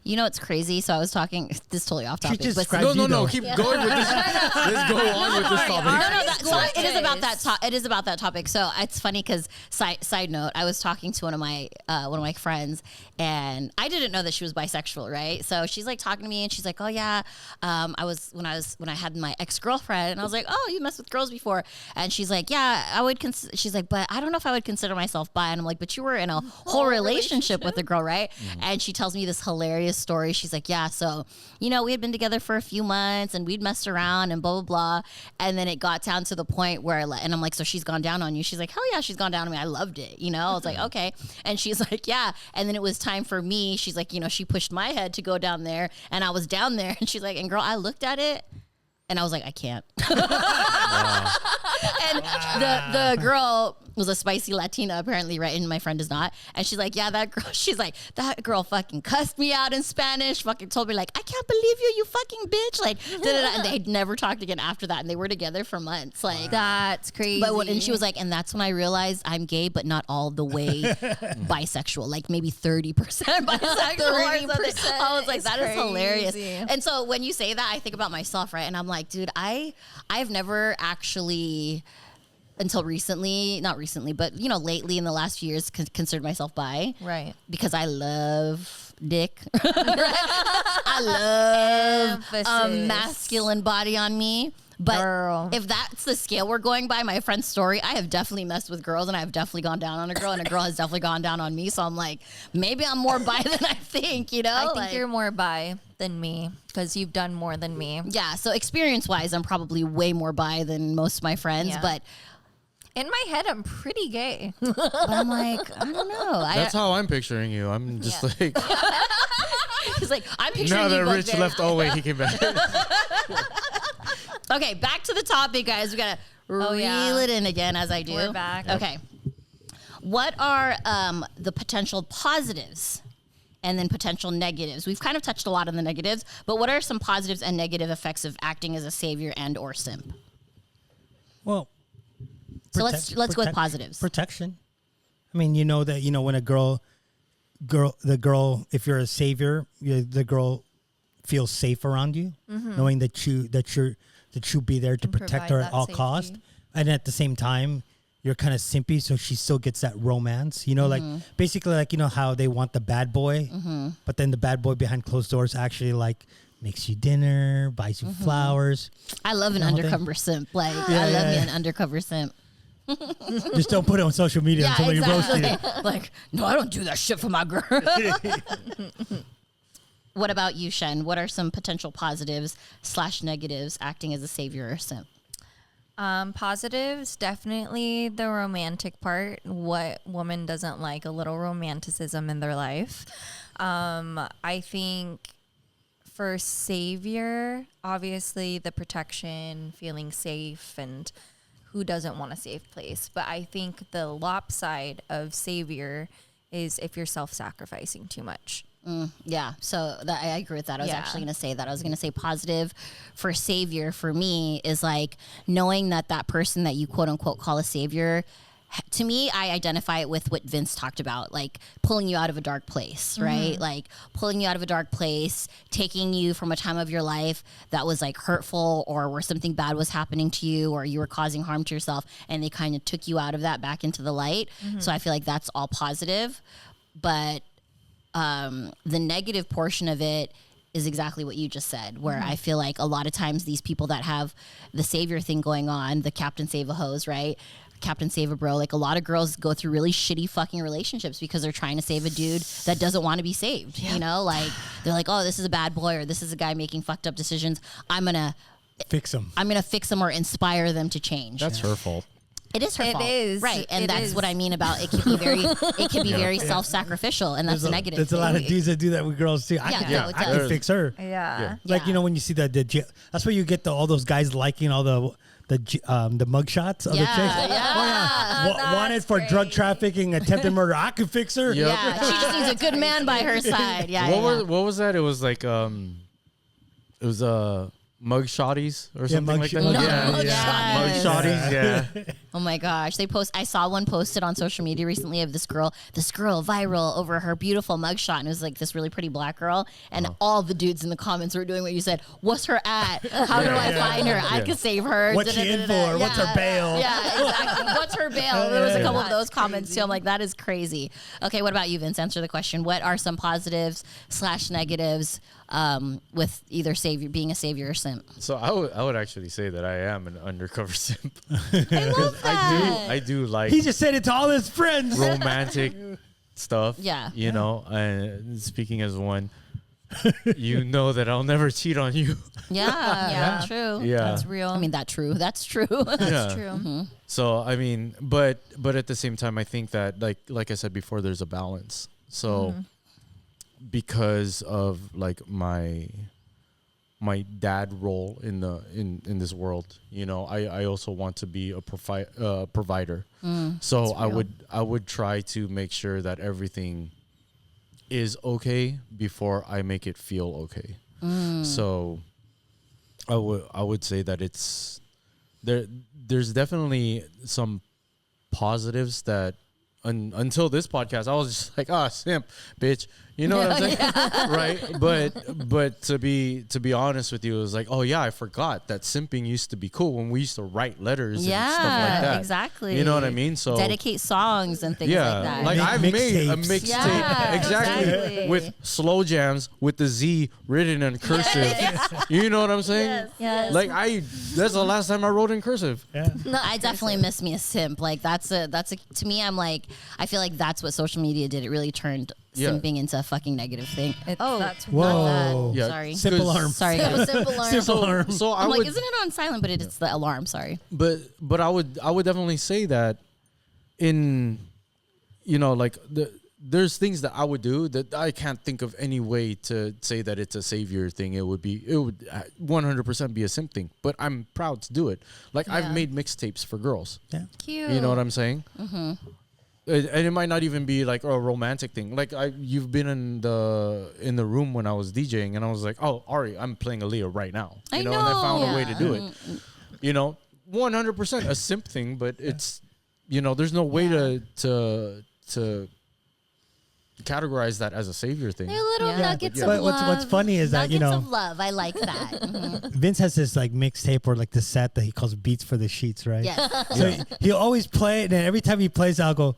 Speaker 1: You know, it's crazy. So I was talking... This is totally off
Speaker 4: She
Speaker 1: topic.
Speaker 4: just
Speaker 1: but
Speaker 4: described
Speaker 2: No,
Speaker 4: you,
Speaker 2: no, no.
Speaker 4: though.
Speaker 2: Keep going with this. Let's go on with this topic.
Speaker 1: So it is about
Speaker 3: Gorgeous.
Speaker 1: that. It is about that topic. So it's funny because side note, I was talking to one of my friends, and I didn't know that she was bisexual, right? So she's like talking to me, and she's like, "Oh yeah, when I had my ex-girlfriend," and I was like, "Oh, you messed with girls before?" And she's like, "Yeah, I would." She's like, "But I don't know if I would consider myself bi." And I'm like, "But you were in a whole relationship with a girl, right?" And she tells me this hilarious story. She's like, "Yeah, so we had been together for a few months, and we'd messed around and blah blah blah, and then it got down to the point where, and I'm like, so she's gone down on you?" She's like, "Hell yeah, she's gone down on me. I loved it." I was like, "Okay," and she's like, "Yeah," and then it was time for me. She's like, she pushed my head to go down there, and I was down there, and she's like, "And girl, I looked at it." And I was like, I can't. And the girl was a spicy Latina, apparently, right? And my friend is not. And she's like, yeah, that girl fucking cussed me out in Spanish, fucking told me, like, I can't believe you fucking bitch. Like, da-da-da. And they never talked again after that. And they were together for months. Like,
Speaker 3: That's crazy.
Speaker 1: and she was like, and that's when I realized I'm gay, but not all the way bisexual, like maybe 30% bisexual. or something.
Speaker 3: 30%
Speaker 1: I was like,
Speaker 3: is
Speaker 1: that is hilarious.
Speaker 3: crazy.
Speaker 1: And so when you say that, I think about myself, right? And I'm like, dude, I've never actually, until recently, not recently, but lately in the last few years, considered myself bi.
Speaker 3: Right.
Speaker 1: Because I love dick. I love a
Speaker 3: Emphasis.
Speaker 1: masculine body on me. But
Speaker 3: Girl.
Speaker 1: if that's the scale we're going by, my friend's story, I have definitely messed with girls, and I have definitely gone down on a girl, and a girl has definitely gone down on me. So I'm like, maybe I'm more bi than I think,
Speaker 3: I think
Speaker 1: like,
Speaker 3: you're more bi than me because you've done more than me.
Speaker 1: yeah. So experience-wise, I'm probably way more bi than most of my friends,
Speaker 3: Yeah.
Speaker 1: but
Speaker 3: In my head, I'm pretty gay.
Speaker 1: I'm like, I don't know.
Speaker 2: That's how I'm picturing you. I'm just like,
Speaker 1: He's like, I'm picturing
Speaker 2: now
Speaker 1: you
Speaker 2: that
Speaker 1: both
Speaker 2: Rich
Speaker 1: very-
Speaker 2: left. Oh, wait, he came back.
Speaker 1: Okay, back to the topic, guys. We gotta reel
Speaker 3: yeah.
Speaker 1: it in again, as I do.
Speaker 3: We're back.
Speaker 1: Okay. What are the potential positives and then potential negatives? We've kind of touched a lot on the negatives, but what are some positives and negative effects of acting as a savior and or simp?
Speaker 4: Well,
Speaker 1: So let's go with positives.
Speaker 4: Protection. I mean, that when a girl, if you're a savior, the girl feels safe around you, knowing that you'll be there to
Speaker 3: And
Speaker 4: protect
Speaker 3: provide
Speaker 4: her at
Speaker 3: that
Speaker 4: all
Speaker 3: safety.
Speaker 4: costs, and at the same time, you're kind of simpy, so she still gets that romance. Like basically, like how they want the bad boy, but then the bad boy behind closed doors actually like makes you dinner, buys you flowers.
Speaker 1: I love an
Speaker 4: The whole thing.
Speaker 1: undercover simp. Like,
Speaker 4: Yeah,
Speaker 1: I love me
Speaker 4: yeah.
Speaker 1: an undercover simp.
Speaker 4: Just don't put it on social media until you roast it.
Speaker 1: Like, no, I don't do that shit for my girl. What about you, Shen? What are some potential positives / negatives acting as a savior or simp?
Speaker 3: Positives, definitely the romantic part. What woman doesn't like a little romanticism in their life? I think for savior, obviously the protection, feeling safe, and who doesn't want a safe place? But I think the lopside of savior is if you're self-sacrificing too much.
Speaker 1: Yeah, so I agree with that. I was
Speaker 3: Yeah.
Speaker 1: actually going to say that. I was going to say positive for savior for me is like knowing that person that you quote unquote call a savior. To me, I identify it with what Vince talked about, like pulling you out of a dark place, right? Like pulling you out of a dark place, taking you from a time of your life that was like hurtful or where something bad was happening to you or you were causing harm to yourself, and they kind of took you out of that back into the light. So I feel like that's all positive. But the negative portion of it is exactly what you just said, where I feel like a lot of times these people that have the savior thing going on, the Captain Save a Hose, right? Captain Save a Bro, like a lot of girls go through really shitty fucking relationships because they're trying to save a dude that doesn't want to be saved. You know, like they're like, oh, this is a bad boy, or this is a guy making fucked up decisions. I'm gonna fix them or inspire them to change.
Speaker 2: That's her fault.
Speaker 1: It is her fault.
Speaker 3: It is.
Speaker 1: Right. And that's
Speaker 3: is.
Speaker 1: what I mean about it can be very self-sacrificial, and that's a negative.
Speaker 4: There's a lot of dudes that do that with girls too. I can fix her.
Speaker 3: Yeah.
Speaker 4: Like, you know, when you see that's where you get all those guys liking all the mug shots of the chicks. Wanted for drug trafficking, attempted murder. I could fix her.
Speaker 2: Yep.
Speaker 1: Yeah, she just needs a good man by her side. Yeah.
Speaker 2: What was that? It was like it was mug shotties or something like that.
Speaker 1: Mug
Speaker 2: shotties. Yeah.
Speaker 1: Oh my gosh. I saw one posted on social media recently of this girl viral over her beautiful mugshot, and it was like this really pretty black girl, and all the dudes in the comments were doing what you said. What's her at? How do I find her? I could save her.
Speaker 4: What's she in for? What's her bail?
Speaker 1: Yeah, exactly. What's her bail? There was a couple of those comments too. I'm like, that is crazy. Okay, what about you, Vince? Answer the question. What are some positives / negatives with either being a savior or simp?
Speaker 2: So I would actually say that I am an undercover simp.
Speaker 1: I love that.
Speaker 2: I do like.
Speaker 4: He just said it to all his friends.
Speaker 2: Romantic stuff.
Speaker 1: Yeah.
Speaker 2: You know, and speaking as one, you know that I'll never cheat on you.
Speaker 1: Yeah. True.
Speaker 2: Yeah.
Speaker 3: That's real.
Speaker 1: I mean, that's true. That's true.
Speaker 3: That's true.
Speaker 1: Mm-hmm.
Speaker 2: So I mean, but at the same time, I think that like I said before, there's a balance. So because of like my dad role in this world, you know, I also want to be a provider. So I would try to make sure that everything is okay before I make it feel okay. So I would say that it's there's definitely some positives that until this podcast I was just like, simp, bitch. You know what I'm saying? Right? But to be honest with you, it was like, oh yeah, I forgot that simping used to be cool when we used to write letters and stuff like that.
Speaker 1: Exactly.
Speaker 2: You know what I mean? So
Speaker 1: dedicate songs and things like that.
Speaker 2: Like I've made a mixtape
Speaker 1: exactly.
Speaker 2: with slow jams with the Z written in cursive. You know what I'm saying?
Speaker 1: Yes.
Speaker 2: Like that's the last time I wrote in cursive.
Speaker 4: Yeah.
Speaker 1: No, I definitely miss me a simp. Like that's a to me, I'm like, I feel like that's what social media did. It really turned simping into a fucking negative thing.
Speaker 3: That's
Speaker 4: whoa.
Speaker 2: Yeah.
Speaker 1: Sorry.
Speaker 4: Simp alarm.
Speaker 1: Sorry, guys.
Speaker 3: simple alarm.
Speaker 4: Simp alarm.
Speaker 2: So
Speaker 1: I'm like, isn't it on silent? But it's the alarm. Sorry.
Speaker 2: But I would definitely say that in, you know, like there's things that I would do that I can't think of any way to say that it's a savior thing. It would 100% be a simp thing, but I'm proud to do it. Like I've made mixtapes for girls.
Speaker 4: Yeah.
Speaker 3: Cute.
Speaker 2: You know what I'm saying? And it might not even be like a romantic thing. Like you've been in the room when I was DJing, and I was like, "Oh, Ari, I'm playing Aaliyah right now." You know, and I found a way to do it. You know, 100% a simp thing, but it's, you know, there's no way to categorize that as a savior thing.
Speaker 3: They're little nuggets of
Speaker 4: But
Speaker 3: love.
Speaker 4: what's funny is that,
Speaker 1: Nuggets
Speaker 4: you know,
Speaker 1: of love. I like that.
Speaker 4: Vince has this like mixtape or like the set that he calls Beats for the Sheets, right?
Speaker 1: Yes.
Speaker 4: So he'll always play it, and then every time he plays, I'll go,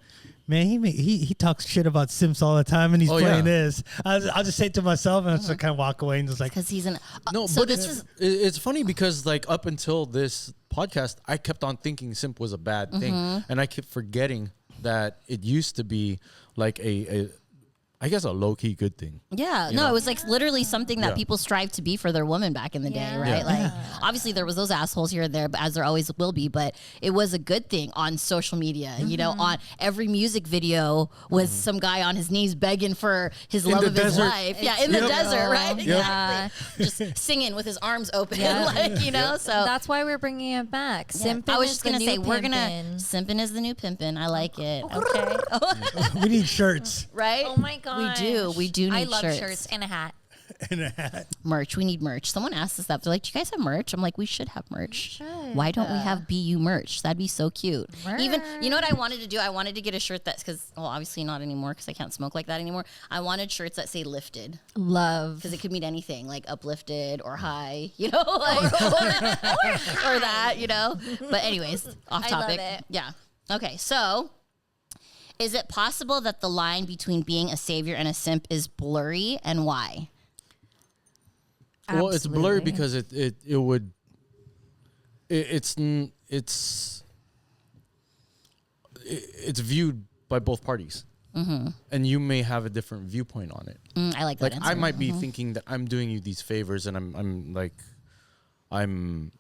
Speaker 4: man, he talks shit about Simps all the time, and he's playing this. I'll just say it to myself, and I'll just kind of walk away and just like,
Speaker 1: Because he's an
Speaker 2: No,
Speaker 1: so
Speaker 2: but
Speaker 1: this
Speaker 2: it's funny because like up until this podcast, I kept on thinking simp was a bad thing, and I kept forgetting that it used to be like I guess a low-key good thing.
Speaker 1: Yeah,
Speaker 2: You
Speaker 1: no,
Speaker 2: know?
Speaker 1: it was like literally something that
Speaker 2: Yeah.
Speaker 1: people strive to be for their woman back in the day,
Speaker 3: Yeah.
Speaker 1: right?
Speaker 2: Yeah.
Speaker 1: Like, obviously there was those assholes here and there, but as there always will be. But it was a good thing on social media. You know, on every music video was some guy on his knees begging for his love
Speaker 2: the
Speaker 1: of his
Speaker 2: desert.
Speaker 1: life. Yeah, in the desert, right?
Speaker 3: Yeah.
Speaker 1: Exactly. Just singing with his arms open,
Speaker 3: Yeah.
Speaker 1: like, you know. So
Speaker 3: That's why we're bringing it back. Simpin'
Speaker 1: I was
Speaker 3: is
Speaker 1: just
Speaker 3: the
Speaker 1: gonna
Speaker 3: new
Speaker 1: say we're gonna
Speaker 3: pimpin'.
Speaker 1: simping is the new pimpin'. I like it. Okay,
Speaker 4: we need shirts
Speaker 1: right?
Speaker 3: Oh my god.
Speaker 1: We do need
Speaker 3: I love
Speaker 1: shirts.
Speaker 3: shirts and a hat.
Speaker 4: and a hat.
Speaker 1: Merch. We need merch. Someone asked us that. They're like, "Do you guys have merch?" I'm like, "We should have merch. Why don't we have BU merch? That'd be so cute." Even, you know what I wanted to do? I wanted to get a shirt that's well, obviously not anymore because I can't smoke like that anymore. I wanted shirts that say "lifted"
Speaker 3: Love.
Speaker 1: because it could mean anything, like uplifted or high, you know, like or that, you know. But anyways, off
Speaker 3: I love
Speaker 1: topic.
Speaker 3: it.
Speaker 1: Yeah. Okay. So, is it possible that the line between being a savior and a simp is blurry, and why?
Speaker 2: Well, it's blurry
Speaker 3: Absolutely.
Speaker 2: because it would it's viewed by both parties, and you may have a different viewpoint on it.
Speaker 1: I like that
Speaker 2: Like
Speaker 1: answer.
Speaker 2: I might be thinking that I'm doing you these favors, and I'm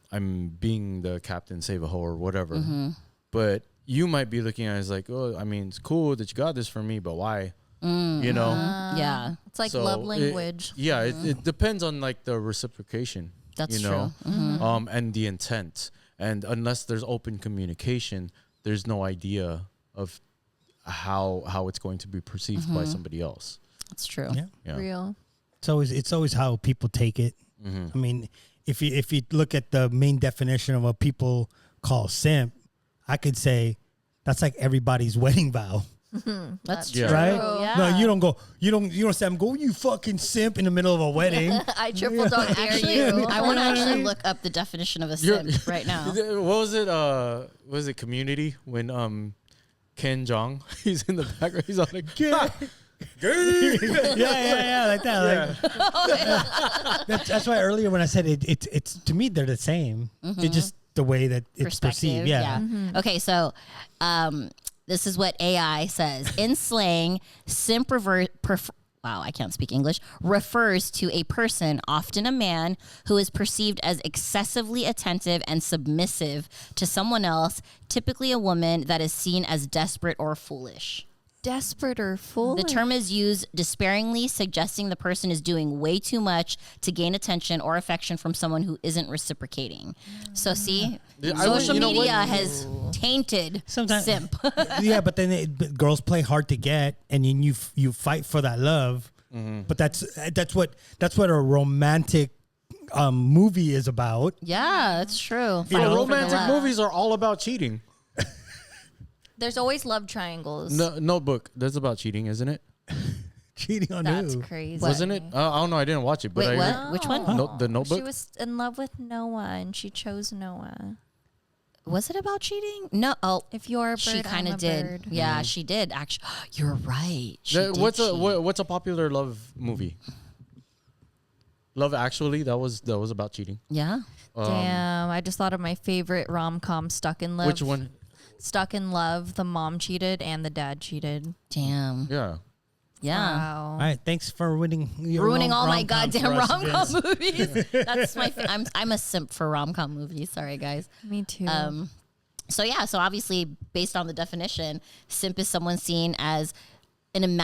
Speaker 2: being the captain, save a hoe or whatever. But you might be looking at it as like, oh, I mean, it's cool that you got this for me, but why? You know.
Speaker 1: Yeah,
Speaker 3: It's like
Speaker 2: So
Speaker 3: love
Speaker 2: it-
Speaker 3: language.
Speaker 2: it depends on like the reciprocation.
Speaker 1: That's
Speaker 2: you know,
Speaker 1: true.
Speaker 2: and the intent. And unless there's open communication, there's no idea of how it's going to be perceived by somebody else.
Speaker 1: That's true.
Speaker 4: Yeah.
Speaker 2: Yeah.
Speaker 3: Real.
Speaker 4: It's always how people take it. I mean, if you look at the main definition of what people call simp, I could say that's like everybody's wedding vow,
Speaker 1: That's
Speaker 2: Yeah.
Speaker 1: true.
Speaker 4: right?
Speaker 3: Yeah.
Speaker 4: No, you don't say I'm going, you fucking simp in the middle of a wedding.
Speaker 3: I triple dog dare
Speaker 1: Actually,
Speaker 3: you.
Speaker 1: I want to
Speaker 4: Yeah.
Speaker 1: actually look up the definition of a
Speaker 2: You're-
Speaker 1: simp right now.
Speaker 2: What was it? Was it Community when Ken Jeong he's in the background? He's on like
Speaker 4: yeah, like that. Like, that's why earlier when I said it's to me they're the same. It's just the way that it's perceived. Yeah.
Speaker 1: Okay, so this is what AI says. In slang, simp wow, I can't speak English, refers to a person, often a man, who is perceived as excessively attentive and submissive to someone else, typically a woman that is seen as desperate or foolish.
Speaker 3: Desperate or foolish.
Speaker 1: The term is used despairingly, suggesting the person is doing way too much to gain attention or affection from someone who isn't reciprocating. So, see, social
Speaker 2: you know what?
Speaker 1: media has tainted
Speaker 4: Sometimes-
Speaker 1: simp.
Speaker 4: Yeah, but then but girls play hard to get, and then you fight for that love. But that's what a romantic movie is about.
Speaker 1: Yeah, that's true.
Speaker 4: You know?
Speaker 2: romantic movies are all about cheating.
Speaker 3: There's always love triangles.
Speaker 2: No, Notebook. That's about cheating, isn't it?
Speaker 4: Cheating on
Speaker 3: That's
Speaker 4: who?
Speaker 3: crazy.
Speaker 2: Wasn't it? I don't know. I didn't watch it, but
Speaker 1: Wait,
Speaker 2: I
Speaker 1: what?
Speaker 2: heard-
Speaker 1: Which one?
Speaker 2: The Notebook.
Speaker 3: She was in love with Noah and she chose Noah.
Speaker 1: Was it about cheating? No. Oh,
Speaker 3: If you're a bird,
Speaker 1: she kind
Speaker 3: I'm
Speaker 1: of
Speaker 3: a
Speaker 1: did.
Speaker 3: bird.
Speaker 1: Yeah, she did. Actually, you're right. She did
Speaker 2: What's
Speaker 1: cheat.
Speaker 2: what's a popular love movie? Love Actually. That was about cheating.
Speaker 1: Yeah.
Speaker 3: Damn, I just thought of my favorite rom-com, Stuck in Love.
Speaker 2: Which one?
Speaker 3: Stuck in Love. The mom cheated and the dad cheated.
Speaker 1: Damn.
Speaker 2: Yeah.
Speaker 1: Yeah.
Speaker 3: Wow.
Speaker 4: All right, thanks for ruining your
Speaker 1: Ruining all my
Speaker 4: rom-com
Speaker 1: goddamn
Speaker 4: for us,
Speaker 1: rom-com
Speaker 4: Vince.
Speaker 1: movies. That's my. I'm a simp for rom-com movies. Sorry, guys.
Speaker 3: Me too.
Speaker 1: So yeah, so obviously based on the definition, simp is someone seen as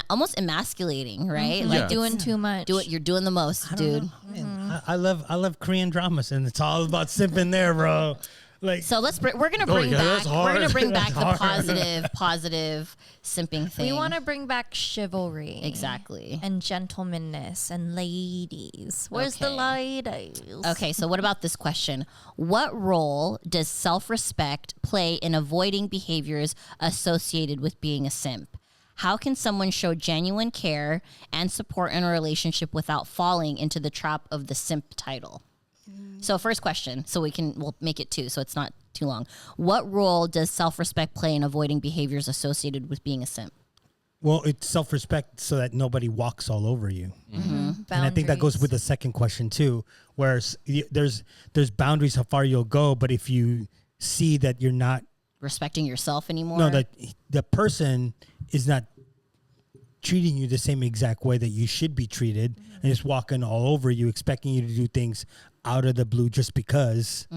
Speaker 1: almost emasculating, right?
Speaker 2: Yeah.
Speaker 3: Doing too much.
Speaker 1: You're doing the most, dude.
Speaker 4: Man, I love Korean dramas, and it's all about simping there, bro. Like,
Speaker 1: So we're gonna bring
Speaker 2: yeah,
Speaker 1: back
Speaker 2: that's hard.
Speaker 1: we're gonna bring back
Speaker 4: That's
Speaker 1: the
Speaker 4: hard.
Speaker 1: positive simping thing.
Speaker 3: We want to bring back chivalry.
Speaker 1: exactly.
Speaker 3: And gentlemanness and ladies. Where's the
Speaker 1: Okay.
Speaker 3: ladies?
Speaker 1: Okay, so what about this question? What role does self-respect play in avoiding behaviors associated with being a simp? How can someone show genuine care and support in a relationship without falling into the trap of the simp title? So first question, so we'll make it two, so it's not too long. What role does self-respect play in avoiding behaviors associated with being a simp?
Speaker 4: well, it's self-respect so that nobody walks all over you.
Speaker 3: Boundaries.
Speaker 4: And I think that goes with the second question too, where there's boundaries how far you'll go, but if you see that you're not,
Speaker 1: Respecting yourself anymore?
Speaker 4: no, that the person is not treating you the same exact way that you should be treated, and just walking all over you, expecting you to do things out of the blue just because.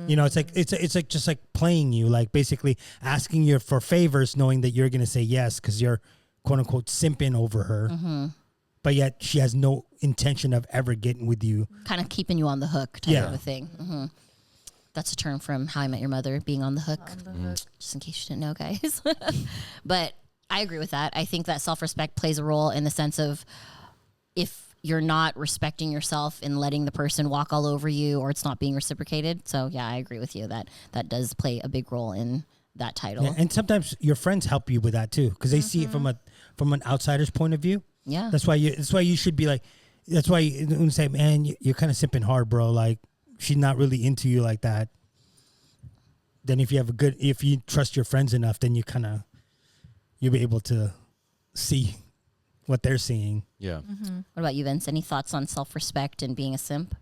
Speaker 4: You know, it's like just like playing you, like basically asking you for favors, knowing that you're gonna say yes because you're quote unquote simping over her, but yet she has no intention of ever getting with you.
Speaker 1: Kind of keeping you on the hook type
Speaker 4: Yeah.
Speaker 1: of a thing. That's a term from How I Met Your Mother, being on the hook. Just in case you didn't know, guys. But I agree with that. I think that self-respect plays a role in the sense of if you're not respecting yourself and letting the person walk all over you, or it's not being reciprocated. So yeah, I agree with you that that does play a big role in that title.
Speaker 4: Yeah, and sometimes your friends help you with that too because they see it from an outsider's point of view.
Speaker 1: Yeah.
Speaker 4: That's why you should be like. That's why you say, man, you're kind of simping hard, bro. Like she's not really into you like that. Then if you trust your friends enough, then you'll be able to see what they're seeing.
Speaker 2: Yeah.
Speaker 1: What about you, Vince? Any thoughts on self-respect and being a simp?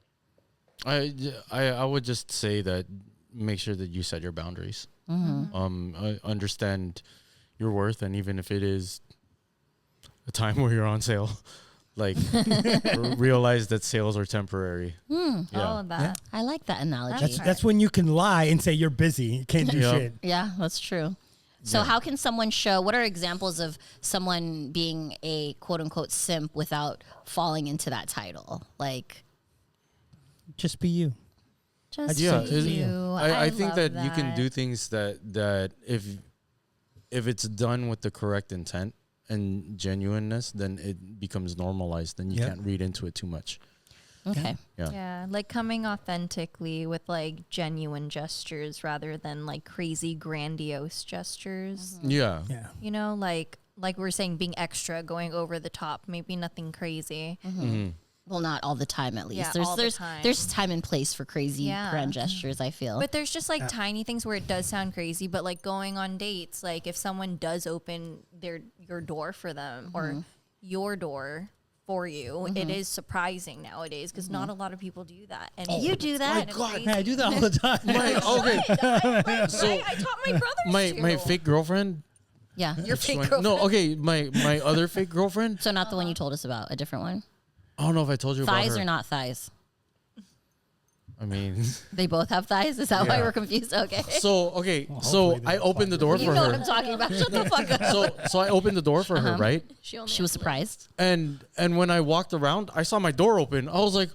Speaker 2: I would just say that make sure that you set your boundaries. Understand your worth, and even if it is a time where you're on sale, like realize that sales are temporary.
Speaker 3: All of that.
Speaker 1: I like that analogy.
Speaker 4: That's when you can lie and say you're busy. You can't do
Speaker 2: Yep.
Speaker 4: shit.
Speaker 1: Yeah, that's true. So
Speaker 2: Yeah.
Speaker 1: how can someone show, what are examples of someone being a quote unquote simp without falling into that title? Like,
Speaker 4: Just be you.
Speaker 1: just
Speaker 2: Yeah,
Speaker 1: be you.
Speaker 2: I think
Speaker 3: love
Speaker 2: that you can do things that if it's done with the correct intent and genuineness, then it becomes normalized. Then you
Speaker 4: Yep.
Speaker 2: can't read into it too much.
Speaker 1: Okay.
Speaker 2: Yeah.
Speaker 3: Yeah, like coming authentically with like genuine gestures rather than like crazy grandiose gestures.
Speaker 2: Yeah.
Speaker 4: Yeah.
Speaker 3: You know, like we're saying, being extra, going over the top, maybe nothing crazy.
Speaker 1: Well, not all the time, at least.
Speaker 3: Yeah,
Speaker 1: there's
Speaker 3: all the
Speaker 1: there's
Speaker 3: time.
Speaker 1: there's time and place for crazy
Speaker 3: Yeah.
Speaker 1: grand gestures, I feel.
Speaker 3: But there's just like tiny things where it does sound crazy, but like going on dates, like if someone does open your door for them or your door for you, it is surprising nowadays because not a lot of people do that. And
Speaker 1: You do that?
Speaker 4: Man, I do that all the time.
Speaker 2: Okay. So
Speaker 3: I taught my brothers
Speaker 2: my
Speaker 3: to.
Speaker 2: fake girlfriend.
Speaker 1: Yeah.
Speaker 3: Your fake
Speaker 2: One-
Speaker 3: girlfriend.
Speaker 2: No, okay. My other fake girlfriend.
Speaker 1: So not the one you told us about, a different one?
Speaker 2: I don't know if I told you
Speaker 1: Thighs
Speaker 2: about her.
Speaker 1: or not thighs?
Speaker 2: I mean,
Speaker 1: They both have thighs? Is that why
Speaker 2: Yeah.
Speaker 1: we're confused? Okay.
Speaker 2: so okay. So
Speaker 4: hopefully they
Speaker 2: I opened the door
Speaker 1: You
Speaker 2: for
Speaker 1: know what
Speaker 2: her.
Speaker 1: I'm talking about. Shut the fuck up.
Speaker 2: So I opened the door for her, right?
Speaker 3: She
Speaker 1: She was surprised.
Speaker 2: And when I walked around, I saw my door open. I was like,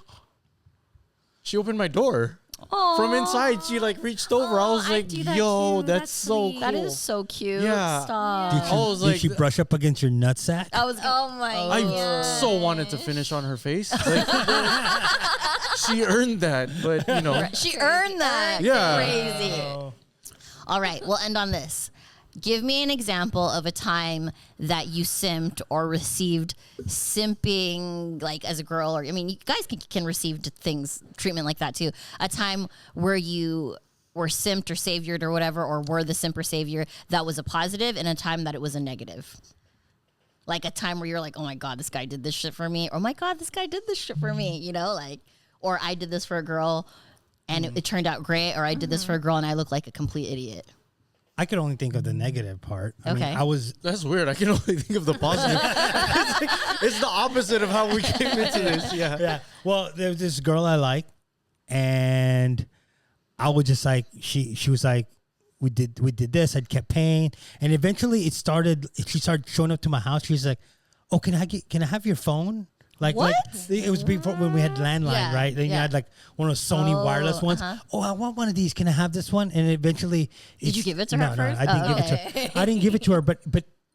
Speaker 2: she opened my door from inside. She like reached over. I was
Speaker 3: I
Speaker 2: like,
Speaker 3: do that
Speaker 2: yo,
Speaker 3: too.
Speaker 2: that's
Speaker 3: That's
Speaker 2: so
Speaker 3: sweet.
Speaker 2: cool.
Speaker 1: That is so cute.
Speaker 2: Yeah.
Speaker 1: Stop.
Speaker 4: Did,
Speaker 2: I was
Speaker 4: did
Speaker 2: like,
Speaker 4: she brush up against your nutsack?
Speaker 1: I was.
Speaker 3: Oh my
Speaker 2: I
Speaker 3: god.
Speaker 2: so wanted to finish on her face. Like, she earned that, but you know,
Speaker 1: She earned that.
Speaker 2: Yeah.
Speaker 1: Crazy. All right, we'll end on this. Give me an example of a time that you simped or received simping, like as a girl, or I mean, you guys can receive treatment like that too. A time where you were simped or saviored or whatever, or were the simp or savior that was a positive, and a time that it was a negative. Like a time where you're like, oh my God, this guy did this shit for me. Or oh my God, this guy did this shit for me. You know, like, or I did this for a girl and it turned out great. Or I did this for a girl and I look like a complete idiot.
Speaker 4: I could only think of the negative part. I mean,
Speaker 1: Okay.
Speaker 4: I was
Speaker 2: that's weird. I can only think of the positive. It's the opposite of how we came into this. Yeah.
Speaker 4: yeah. Well, there was this girl I liked, and I was just like, she was like, we did this. I kept paying, and eventually it started. She started showing up to my house. She was like, "Oh, can I have your phone?" Like it was before when we had landline,
Speaker 1: Yeah,
Speaker 4: right? Then you
Speaker 1: yeah.
Speaker 4: had like one of those Sony wireless ones. Oh, I want one of these. Can I have this one? And eventually,
Speaker 1: Did you give it to her
Speaker 4: no,
Speaker 1: first?
Speaker 4: I didn't
Speaker 1: Oh,
Speaker 4: give it to her. I didn't give it to her, but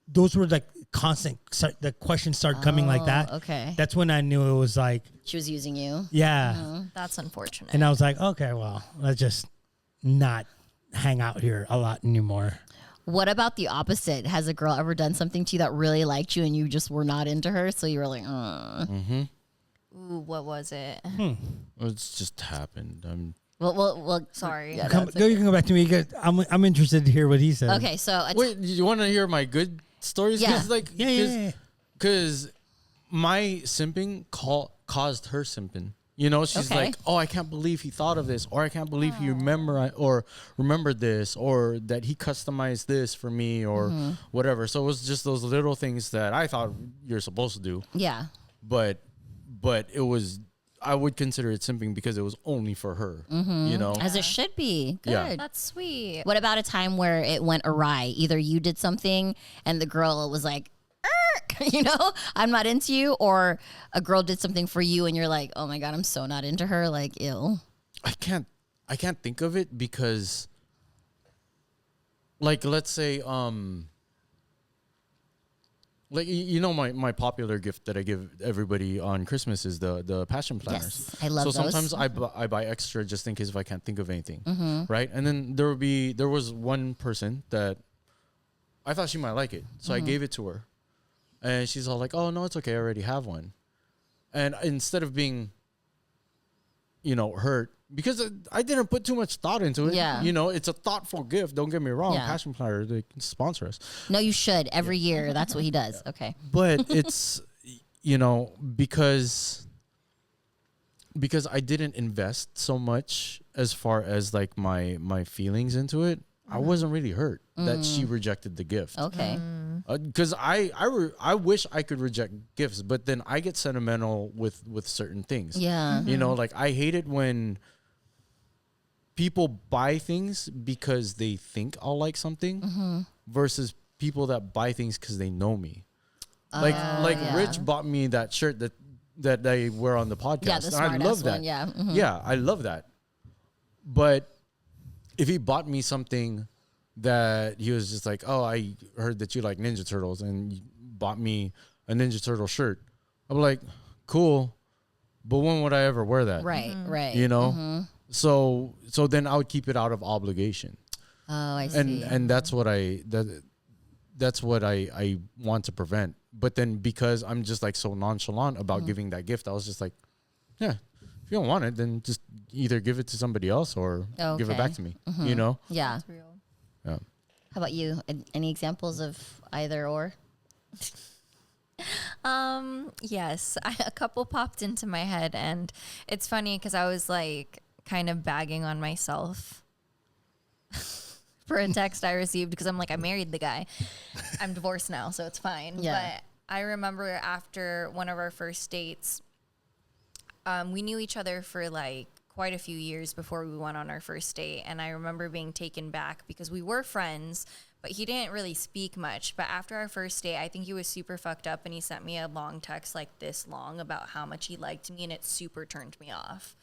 Speaker 4: those were like constant. The questions started coming like that.
Speaker 1: okay.
Speaker 4: That's when I knew it was like,
Speaker 1: She was using you.
Speaker 4: yeah.
Speaker 3: That's unfortunate.
Speaker 4: And I was like, okay, well, let's just not hang out here a lot anymore.
Speaker 1: What about the opposite? Has a girl ever done something to you that really liked you and you just were not into her? So you were like,
Speaker 3: Ooh, what was it?
Speaker 2: It's just happened.
Speaker 1: well,
Speaker 3: Sorry.
Speaker 1: Yeah,
Speaker 4: Come,
Speaker 1: that's
Speaker 4: you can go back to me. I'm interested to hear what he said.
Speaker 1: okay, so
Speaker 2: Wait, you want to hear my good stories?
Speaker 1: Yeah.
Speaker 4: Yeah.
Speaker 2: Because my simping caused her simping. You know, she's
Speaker 1: Okay.
Speaker 2: like, "Oh, I can't believe he thought of this, or I can't believe he remembered this, or that he customized this for me, or whatever." So it was just those little things that I thought you're supposed to do,
Speaker 1: yeah.
Speaker 2: but it was. I would consider it simping because it was only for her. You know,
Speaker 1: As it should be. Good.
Speaker 2: Yeah.
Speaker 3: That's sweet.
Speaker 1: What about a time where it went awry? Either you did something and the girl was like, you know, I'm not into you, or a girl did something for you and you're like, oh my God, I'm so not into her. Like, ew.
Speaker 2: I can't think of it because, like, let's say, like, you know, my popular gift that I give everybody on Christmas is the passion planners.
Speaker 1: Yes, I love
Speaker 2: so
Speaker 1: those.
Speaker 2: sometimes I buy extra just in case if I can't think of anything, right? And then there was one person that I thought she might like it, so I gave it to her, and she's all like, "Oh no, it's okay, I already have one." And instead of being hurt because I didn't put too much thought into it.
Speaker 1: Yeah.
Speaker 2: It's a thoughtful gift. Don't get me wrong.
Speaker 1: Yeah.
Speaker 2: Passion Platter, they can sponsor us.
Speaker 1: No, you should every year. That's what he does. Okay.
Speaker 2: But it's, because I didn't invest so much as far as like my feelings into it. I wasn't really hurt that she rejected the gift.
Speaker 1: Okay.
Speaker 2: Because I wish I could reject gifts, but then I get sentimental with certain things.
Speaker 1: Yeah.
Speaker 2: Like I hate it when people buy things because they think I'll like something versus people that buy things because they know me. Like
Speaker 1: yeah.
Speaker 2: Rich bought me that shirt that I wear on the podcast.
Speaker 1: Yeah, the
Speaker 2: and I
Speaker 1: smart
Speaker 2: love
Speaker 1: ass
Speaker 2: that.
Speaker 1: one. Yeah. Mhm.
Speaker 2: Yeah, I love that. But if he bought me something that he was just like, oh, I heard that you like Ninja Turtles and you bought me a Ninja Turtle shirt, I'm like, cool, but when would I ever wear that?
Speaker 1: Right. Right.
Speaker 2: So then I would keep it out of obligation.
Speaker 1: Oh, I see.
Speaker 2: And that's what that's what I want to prevent. But then because I'm just like so nonchalant about giving that gift, I was just like, yeah, if you don't want it, then just either give it to somebody else or give it back to me.
Speaker 1: Yeah.
Speaker 3: That's real.
Speaker 2: Yeah.
Speaker 1: How about you? Any examples of either or?
Speaker 3: Yes, a couple popped into my head, and it's funny because I was like kind of bagging on myself for a text I received because I'm like, I married the guy. I'm divorced now, so it's fine.
Speaker 1: Yeah.
Speaker 3: But I remember after one of our first dates, we knew each other for like quite a few years before we went on our first date. And I remember being taken back because we were friends, but he didn't really speak much. But after our first date, I think he was super fucked up and he sent me a long text like this long about how much he liked me, and it super turned me off.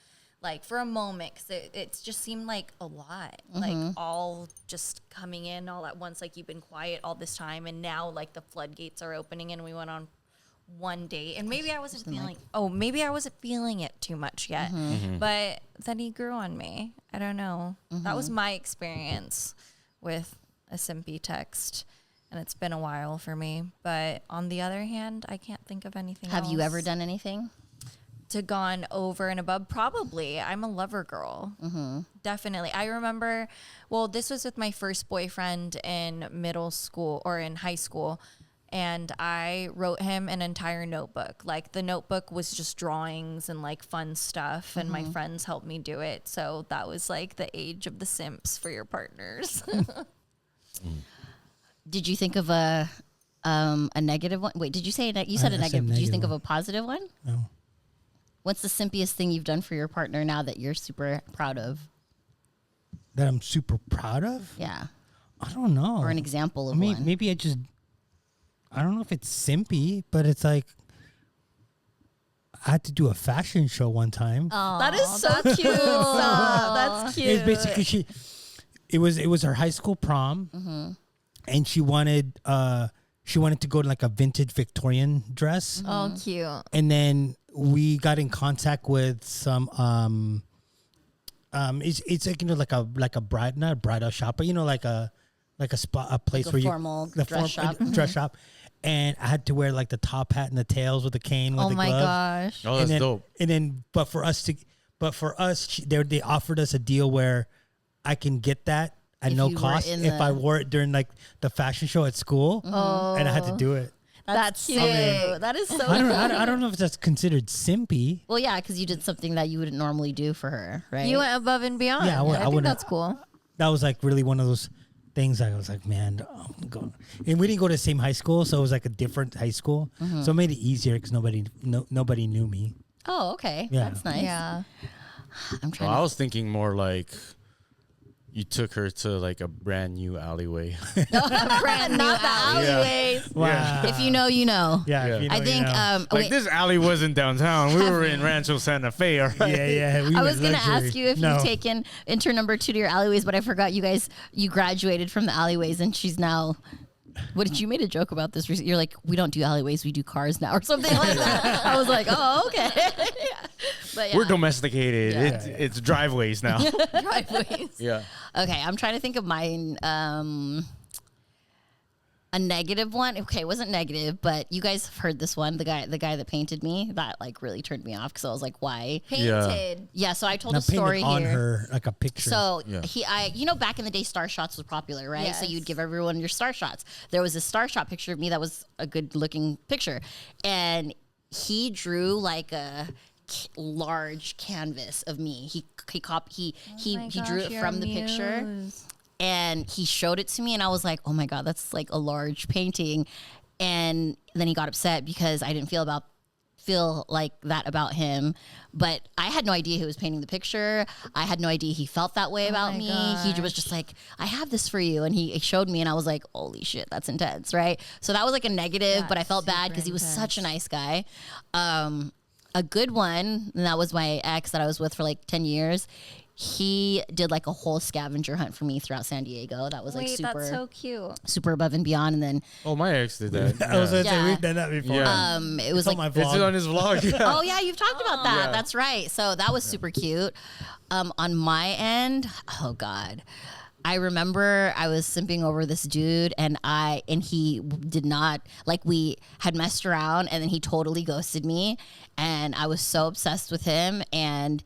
Speaker 3: Like for a moment, because it just seemed like a lot, like all just coming in all at once. Like you've been quiet all this time, and now like the floodgates are opening, and we went on one date, and maybe I wasn't feeling it too much yet, but then he grew on me. I don't know. That was my experience with a simpy text, and it's been a while for me. But on the other hand, I can't think of anything
Speaker 1: Have
Speaker 3: else
Speaker 1: you ever done anything?
Speaker 3: to gone over and above? Probably. I'm a lover girl. Definitely. I remember, well, this was with my first boyfriend in middle school or in high school. And I wrote him an entire notebook. Like the notebook was just drawings and like fun stuff. And my friends helped me do it. So that was like the age of the simps for your partners.
Speaker 1: Did you think of a negative one? Wait, did you say you said a
Speaker 4: I said
Speaker 1: negative? Did you think
Speaker 4: negative
Speaker 1: of a positive one?
Speaker 4: No.
Speaker 1: What's the simpiest thing you've done for your partner now that you're super proud of?
Speaker 4: That I'm super proud of?
Speaker 1: Yeah.
Speaker 4: I don't know.
Speaker 1: Or an example of one.
Speaker 4: Maybe I don't know if it's simpy, but it's like I had to do a fashion show one time.
Speaker 3: That is so cute. That's cute.
Speaker 4: It's basically it was her high school prom, and she wanted to go to like a vintage Victorian dress.
Speaker 3: Oh, cute.
Speaker 4: And then we got in contact with some it's like like a bride, not a bridal shop, but like a spot, a place
Speaker 1: Like a
Speaker 4: where
Speaker 1: formal
Speaker 4: you
Speaker 1: dress shop.
Speaker 4: dress shop. And I had to wear like the top hat and the tails with the cane with
Speaker 3: Oh
Speaker 4: the
Speaker 3: my
Speaker 4: gloves.
Speaker 3: gosh.
Speaker 2: Oh, that's dope.
Speaker 4: And then, but for us, they offered us a deal where I can get that at
Speaker 1: If
Speaker 4: no
Speaker 1: you were
Speaker 4: cost
Speaker 1: in
Speaker 4: if I
Speaker 1: the-
Speaker 4: wore it during like the fashion show at school, and I had to do it.
Speaker 3: That's cute.
Speaker 1: That is so
Speaker 4: I don't know if that's considered simpy.
Speaker 1: Well, yeah, because you did something that you wouldn't normally do for her, right?
Speaker 3: You went above and beyond.
Speaker 4: Yeah,
Speaker 3: I think
Speaker 4: wouldn't-
Speaker 3: that's cool.
Speaker 4: That was like really one of those things. I was like, man, and we didn't go to the same high school, so it was like a different high school, so it made it easier because nobody knew me.
Speaker 1: Oh, okay.
Speaker 4: Yeah.
Speaker 1: That's nice.
Speaker 3: Yeah.
Speaker 1: I'm trying
Speaker 2: Well, I
Speaker 1: to...
Speaker 2: was thinking more like you took her to like a brand new alleyway.
Speaker 1: brand new alleyways.
Speaker 4: Wow.
Speaker 1: If you know, you know.
Speaker 4: Yeah,
Speaker 2: Yeah.
Speaker 4: if you know,
Speaker 1: I
Speaker 4: you
Speaker 1: think,
Speaker 4: know.
Speaker 2: Like this alley wasn't downtown. We were in Rancho Santa Fe. All right?
Speaker 4: yeah. We
Speaker 1: I
Speaker 4: went
Speaker 1: was going to
Speaker 4: luxury.
Speaker 1: ask you if
Speaker 4: No.
Speaker 1: you've taken intern number 2 to your alleyways, but I forgot you graduated from the alleyways and she's now... What did you made a joke about this? You're like, we don't do alleyways, we do cars now, or something like that. I was like, oh, okay. Yeah. But yeah.
Speaker 2: We're domesticated.
Speaker 1: Yeah.
Speaker 2: It's driveways now.
Speaker 1: driveways.
Speaker 2: Yeah.
Speaker 1: Okay, I'm trying to think of mine. A negative one. Okay, it wasn't negative, but you guys have heard this one. The guy that painted me, that like really turned me off because I was like, why?
Speaker 3: Painted.
Speaker 1: Yeah. So I told
Speaker 4: Now
Speaker 1: a story
Speaker 4: painted on
Speaker 1: here.
Speaker 4: her like a picture.
Speaker 1: So back in the day, star shots was popular, right?
Speaker 3: Yes.
Speaker 1: So you'd give everyone your star shots. There was a star shot picture of me that was a good looking picture, and he drew like a large canvas of me. He drew it from the picture. And he showed it to me, and I was like, "Oh my god, that's like a large painting." And then he got upset because I didn't feel like that about him. But I had no idea he was painting the picture. I had no idea he felt that way about me. He was just like, "I have this for you," and he showed me, and I was like, "Holy shit, that's intense!" Right? So that was like a negative, but I felt bad because he was such a nice guy. A good one, and that was my ex that I was with for like 10 years. He did like a whole scavenger hunt for me throughout San Diego. That was like
Speaker 3: that's so cute.
Speaker 1: super above and beyond. And then
Speaker 2: my ex did that.
Speaker 4: I was gonna say
Speaker 1: Yeah.
Speaker 4: we've done that before.
Speaker 2: Yeah.
Speaker 1: it was
Speaker 4: It's on
Speaker 1: like,
Speaker 4: my
Speaker 2: It's
Speaker 4: vlog.
Speaker 2: on his vlog. Yeah.
Speaker 1: oh yeah, you've talked about that.
Speaker 2: Yeah.
Speaker 1: That's right. So that was super cute. On my end, oh god. I remember I was simping over this dude and he did not, like, we had messed around and then he totally ghosted me, and I was so obsessed with him. And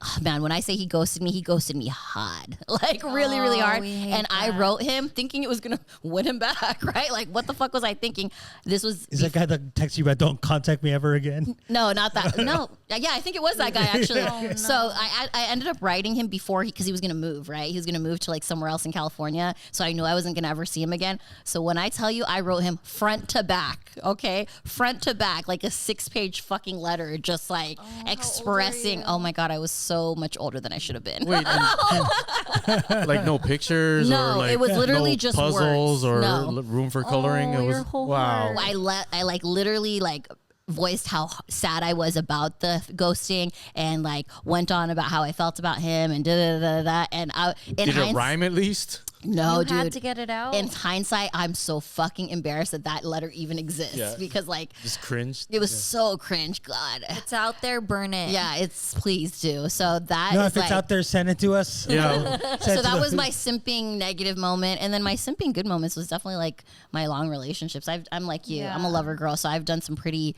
Speaker 1: oh, man, when I say he ghosted me hard, like really, really hard.
Speaker 3: we hate
Speaker 1: And I
Speaker 3: that.
Speaker 1: wrote him thinking it was gonna win him back, right? Like, what the fuck was I thinking? This was
Speaker 4: Is that guy that texts you about don't contact me ever again?
Speaker 1: no, not that. No, yeah, I think it was that guy actually. So I ended up writing him before because he was gonna move, right? He was gonna move to like somewhere else in California. So I knew I wasn't gonna ever see him again. So when I tell you, I wrote him front to back, okay, front to back, like a 6-page fucking letter, just like expressing. Oh my god, I was so much older than I should have been.
Speaker 2: Wait, and like no pictures
Speaker 1: No,
Speaker 2: or like
Speaker 1: it was literally
Speaker 2: no
Speaker 1: just
Speaker 2: puzzles
Speaker 1: words.
Speaker 2: or
Speaker 1: No.
Speaker 2: room for coloring. It
Speaker 3: your
Speaker 2: was
Speaker 3: whole
Speaker 2: wow.
Speaker 3: heart.
Speaker 1: I like literally like voiced how sad I was about the ghosting and like went on about how I felt about him and da da da da. And
Speaker 2: Did it rhyme at least?
Speaker 1: No,
Speaker 3: You
Speaker 1: dude.
Speaker 3: had to get it out.
Speaker 1: In hindsight, I'm so fucking embarrassed that letter even exists
Speaker 2: Yeah.
Speaker 1: because like
Speaker 2: Just cringed.
Speaker 1: it was so cringe. God.
Speaker 3: it's out there, burn it.
Speaker 1: Yeah, it's please do. So that
Speaker 4: No,
Speaker 1: is
Speaker 4: if it's
Speaker 1: like,
Speaker 4: out there, send it to us.
Speaker 2: Yeah.
Speaker 1: so that was my simping negative moment, and then my simping good moments was definitely like my long relationships. I'm like you. I'm a
Speaker 3: Yeah.
Speaker 1: lover girl, so I've done some pretty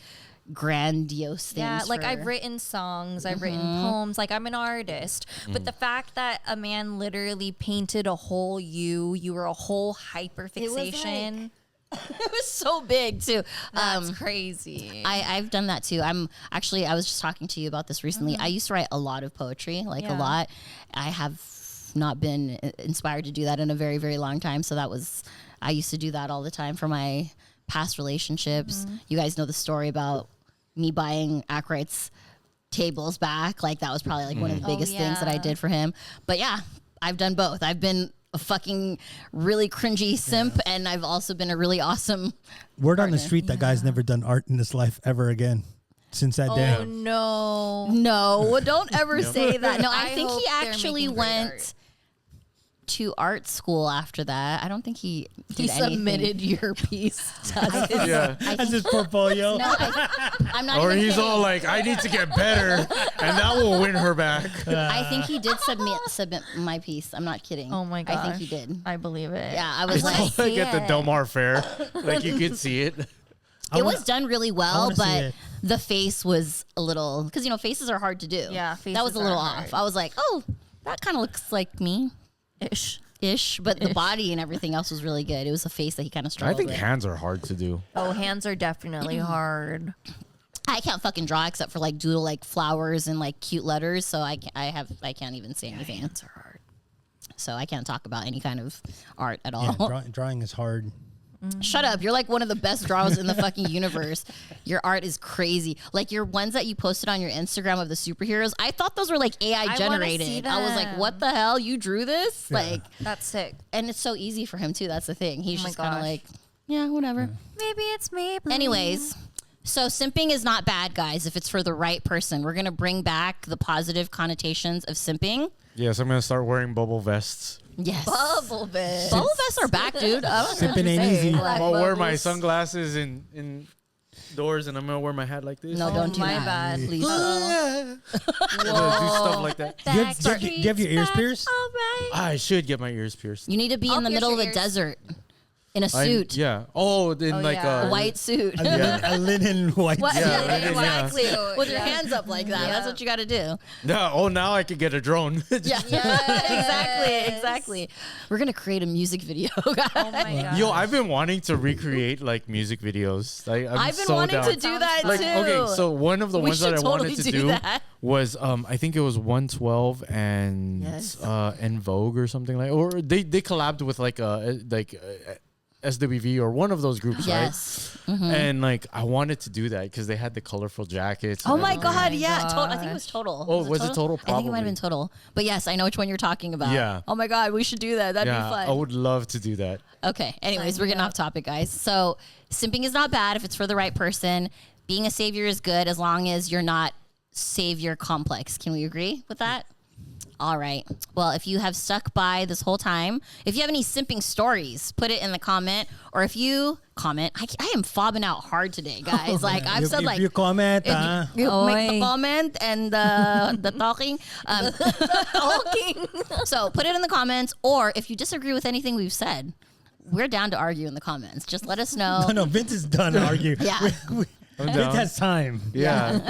Speaker 1: grandiose things.
Speaker 3: Yeah, like
Speaker 1: for-
Speaker 3: I've written songs, I've written poems, like I'm an artist. But the fact that a man literally painted a whole you were a whole hyperfixation.
Speaker 1: it was so big too.
Speaker 3: That's crazy.
Speaker 1: I've done that too. I was just talking to you about this recently. I used to write a lot of poetry, like a
Speaker 3: Yeah.
Speaker 1: lot. I have not been inspired to do that in a very, very long time. So I used to do that all the time for my past relationships. You guys know the story about me buying Ackreight's tables back. Like that was probably like one of the biggest things that I
Speaker 3: yeah.
Speaker 1: did for him. But yeah, I've done both. I've been a fucking really cringy simp, and I've also been a really awesome
Speaker 4: Word on the street that guy's never done art in his life ever again since that day.
Speaker 3: Oh no.
Speaker 1: No, don't ever say that. No, I think
Speaker 3: hope
Speaker 1: he
Speaker 3: they're
Speaker 1: actually
Speaker 3: making great
Speaker 1: went
Speaker 3: art.
Speaker 1: to art school after that. I don't think he did
Speaker 3: He
Speaker 1: anything.
Speaker 3: submitted your piece.
Speaker 2: Yeah.
Speaker 4: That's his portfolio.
Speaker 1: No, I'm not
Speaker 2: Or
Speaker 1: even
Speaker 2: he's
Speaker 1: kidding.
Speaker 2: all like, I need to get better, and that will win her back.
Speaker 1: I think he did submit my piece. I'm not kidding.
Speaker 3: Oh my gosh.
Speaker 1: I think he did.
Speaker 3: I believe it.
Speaker 1: Yeah, I was
Speaker 2: It's
Speaker 1: like,
Speaker 2: all like at the
Speaker 3: it.
Speaker 2: Del Mar Fair. Like you could see it.
Speaker 4: I
Speaker 1: it
Speaker 4: wanna-
Speaker 1: was done really well,
Speaker 4: wanna see
Speaker 1: but
Speaker 4: it.
Speaker 1: the face was a little, because faces are hard to do.
Speaker 3: Yeah,
Speaker 1: that was
Speaker 3: faces
Speaker 1: a little
Speaker 3: are
Speaker 1: off.
Speaker 3: hard.
Speaker 1: I was like, oh, that kind of looks like me. Ish, but the body and everything else was really good. It was a face that he kind of
Speaker 2: I
Speaker 1: struggled
Speaker 2: think
Speaker 1: with.
Speaker 2: hands are hard to do.
Speaker 3: Oh, hands are definitely hard.
Speaker 1: I can't fucking draw except for like doodle like flowers and like cute letters. So I can't even say anything.
Speaker 3: Hands are hard.
Speaker 1: So I can't talk about any kind of art at all.
Speaker 4: Yeah, drawing is hard.
Speaker 1: Shut up. You're like one of the best drawers in the fucking universe. Your art is crazy. Like your ones that you posted on your Instagram of the superheroes, I thought those were like AI
Speaker 3: wanna
Speaker 1: generated.
Speaker 3: see
Speaker 1: I was like,
Speaker 3: them.
Speaker 1: what the hell? You drew this?
Speaker 4: Yeah.
Speaker 1: Like,
Speaker 3: That's sick.
Speaker 1: and it's so easy for him too. That's the thing. He's
Speaker 3: Oh my
Speaker 1: just kind of
Speaker 3: gosh.
Speaker 1: like, yeah, whatever.
Speaker 3: Maybe it's me.
Speaker 1: Anyways, so simping is not bad, guys, if it's for the right person. We're going to bring back the positive connotations of simping.
Speaker 2: Yes, I'm gonna start wearing bubble vests.
Speaker 1: Yes.
Speaker 3: Bubble bit.
Speaker 1: Bubble vests are back, dude. I don't know what
Speaker 4: Sipping
Speaker 1: you're
Speaker 4: ain't
Speaker 1: saying.
Speaker 4: easy.
Speaker 3: Black
Speaker 2: I'm gonna wear my
Speaker 3: bubbles.
Speaker 2: sunglasses in doors, and I'm gonna wear my hat like this.
Speaker 1: No, don't do
Speaker 3: my
Speaker 1: that.
Speaker 3: bad.
Speaker 1: Please.
Speaker 2: I'm gonna do stuff like that.
Speaker 4: Do you have your ears pierced?
Speaker 3: All right.
Speaker 2: I should get my ears pierced.
Speaker 1: You need to be
Speaker 3: I'll
Speaker 1: in the
Speaker 3: pierce
Speaker 1: middle of
Speaker 3: your
Speaker 1: a
Speaker 3: ears.
Speaker 1: desert. In a suit.
Speaker 2: Yeah. Oh, in like
Speaker 3: yeah.
Speaker 1: A white suit.
Speaker 4: A linen white.
Speaker 1: What?
Speaker 2: Yeah,
Speaker 1: Yeah,
Speaker 2: yeah.
Speaker 1: exactly.
Speaker 3: Yeah.
Speaker 1: With your hands up like that. That's what you got to do.
Speaker 2: Yeah. Oh, now I could get a drone.
Speaker 1: Yeah. Exactly. We're going to create a music video, guys.
Speaker 3: Oh my god.
Speaker 2: Yo, I've been wanting to recreate like music videos. Like
Speaker 1: I've been
Speaker 2: so
Speaker 1: wanting
Speaker 2: down.
Speaker 1: to do that
Speaker 2: Like,
Speaker 1: too.
Speaker 2: okay, so one of the
Speaker 1: We
Speaker 2: ones that I
Speaker 1: should
Speaker 2: wanted
Speaker 1: totally
Speaker 2: to
Speaker 1: do
Speaker 2: do
Speaker 1: that.
Speaker 2: was I think it was 112 and
Speaker 1: Yes.
Speaker 2: En Vogue or something like, or they collabed with like SWV or one of those groups,
Speaker 1: Yes.
Speaker 2: right? And like I wanted to do that because they had the colorful jackets.
Speaker 1: Oh
Speaker 2: and
Speaker 1: my
Speaker 2: everything.
Speaker 1: God,
Speaker 3: my
Speaker 1: yeah. I think it was Total.
Speaker 2: Oh, was it Total?
Speaker 1: I think it might have been
Speaker 2: Probably.
Speaker 1: Total. But yes, I know which one you're talking about.
Speaker 2: Yeah.
Speaker 1: Oh my God, we should do that. That'd
Speaker 2: Yeah,
Speaker 1: be fun.
Speaker 2: I would love to do that.
Speaker 1: Okay. Anyways,
Speaker 3: Sign
Speaker 1: we're
Speaker 3: me
Speaker 1: getting
Speaker 3: up.
Speaker 1: off topic, guys. So simping is not bad if it's for the right person. Being a savior is good as long as you're not savior complex. Can we agree with that? All right. Well, if you have stuck by this whole time, if you have any simping stories, put it in the comment. Or if you comment, I am fobbing out hard today, guys. Like I've said, like
Speaker 4: you comment.
Speaker 1: if you make the
Speaker 3: Oy.
Speaker 1: comment and the talking. So put it in the comments, or if you disagree with anything we've said, we're down to argue in the comments. Just let us know.
Speaker 4: No, Vince is done arguing.
Speaker 1: Yeah.
Speaker 2: I'm
Speaker 4: Vince
Speaker 2: down.
Speaker 4: has time.
Speaker 2: Yeah,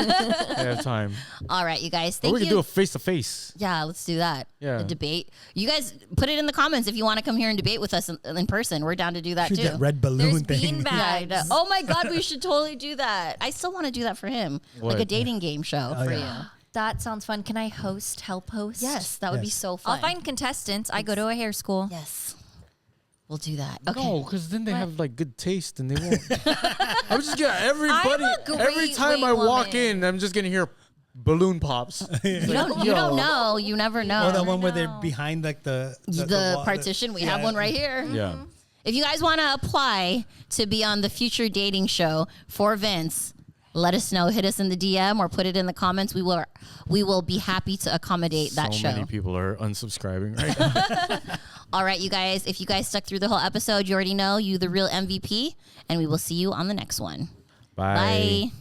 Speaker 2: I have time.
Speaker 1: All right, you guys.
Speaker 2: Or
Speaker 1: Thank
Speaker 2: we
Speaker 1: you.
Speaker 2: can do a face to face.
Speaker 1: Yeah, let's do that.
Speaker 2: Yeah.
Speaker 1: A debate. You guys put it in the comments if you want to come here and debate with us in person. We're down to do that
Speaker 4: Shoot
Speaker 1: too.
Speaker 4: that red
Speaker 3: There's
Speaker 4: balloon thing.
Speaker 3: bean
Speaker 1: Yeah, I know.
Speaker 3: bags.
Speaker 1: Oh my God, we should totally do that. I still want to do that for him. Like a
Speaker 2: What?
Speaker 1: dating game show for
Speaker 4: yeah.
Speaker 1: you.
Speaker 3: That sounds fun. Can I help host?
Speaker 1: Yes, that would be
Speaker 4: Yes.
Speaker 1: so fun.
Speaker 3: I'll find contestants. I go to a hair school.
Speaker 1: Yes. We'll do that. Okay.
Speaker 2: No, because then they have like good taste and they won't. I'm just gonna everybody
Speaker 3: I'm a
Speaker 2: every
Speaker 3: great
Speaker 2: time I
Speaker 3: wing
Speaker 2: walk
Speaker 3: woman.
Speaker 2: in, I'm just gonna hear balloon pops.
Speaker 1: You don't know. You never know.
Speaker 4: Oh, that one where they're behind like the wall-
Speaker 1: partition. We
Speaker 4: yeah.
Speaker 1: have one right here.
Speaker 2: Yeah.
Speaker 1: If you guys want to apply to be on the future dating show for Vince, let us know. Hit us in the DM or put it in the comments. We will be happy to accommodate that
Speaker 2: so
Speaker 1: show.
Speaker 2: many people are unsubscribing right now.
Speaker 1: All right, you guys. If you guys stuck through the whole episode, you already know you the real MVP, and we will see you on the next one.
Speaker 2: Bye.
Speaker 1: Bye.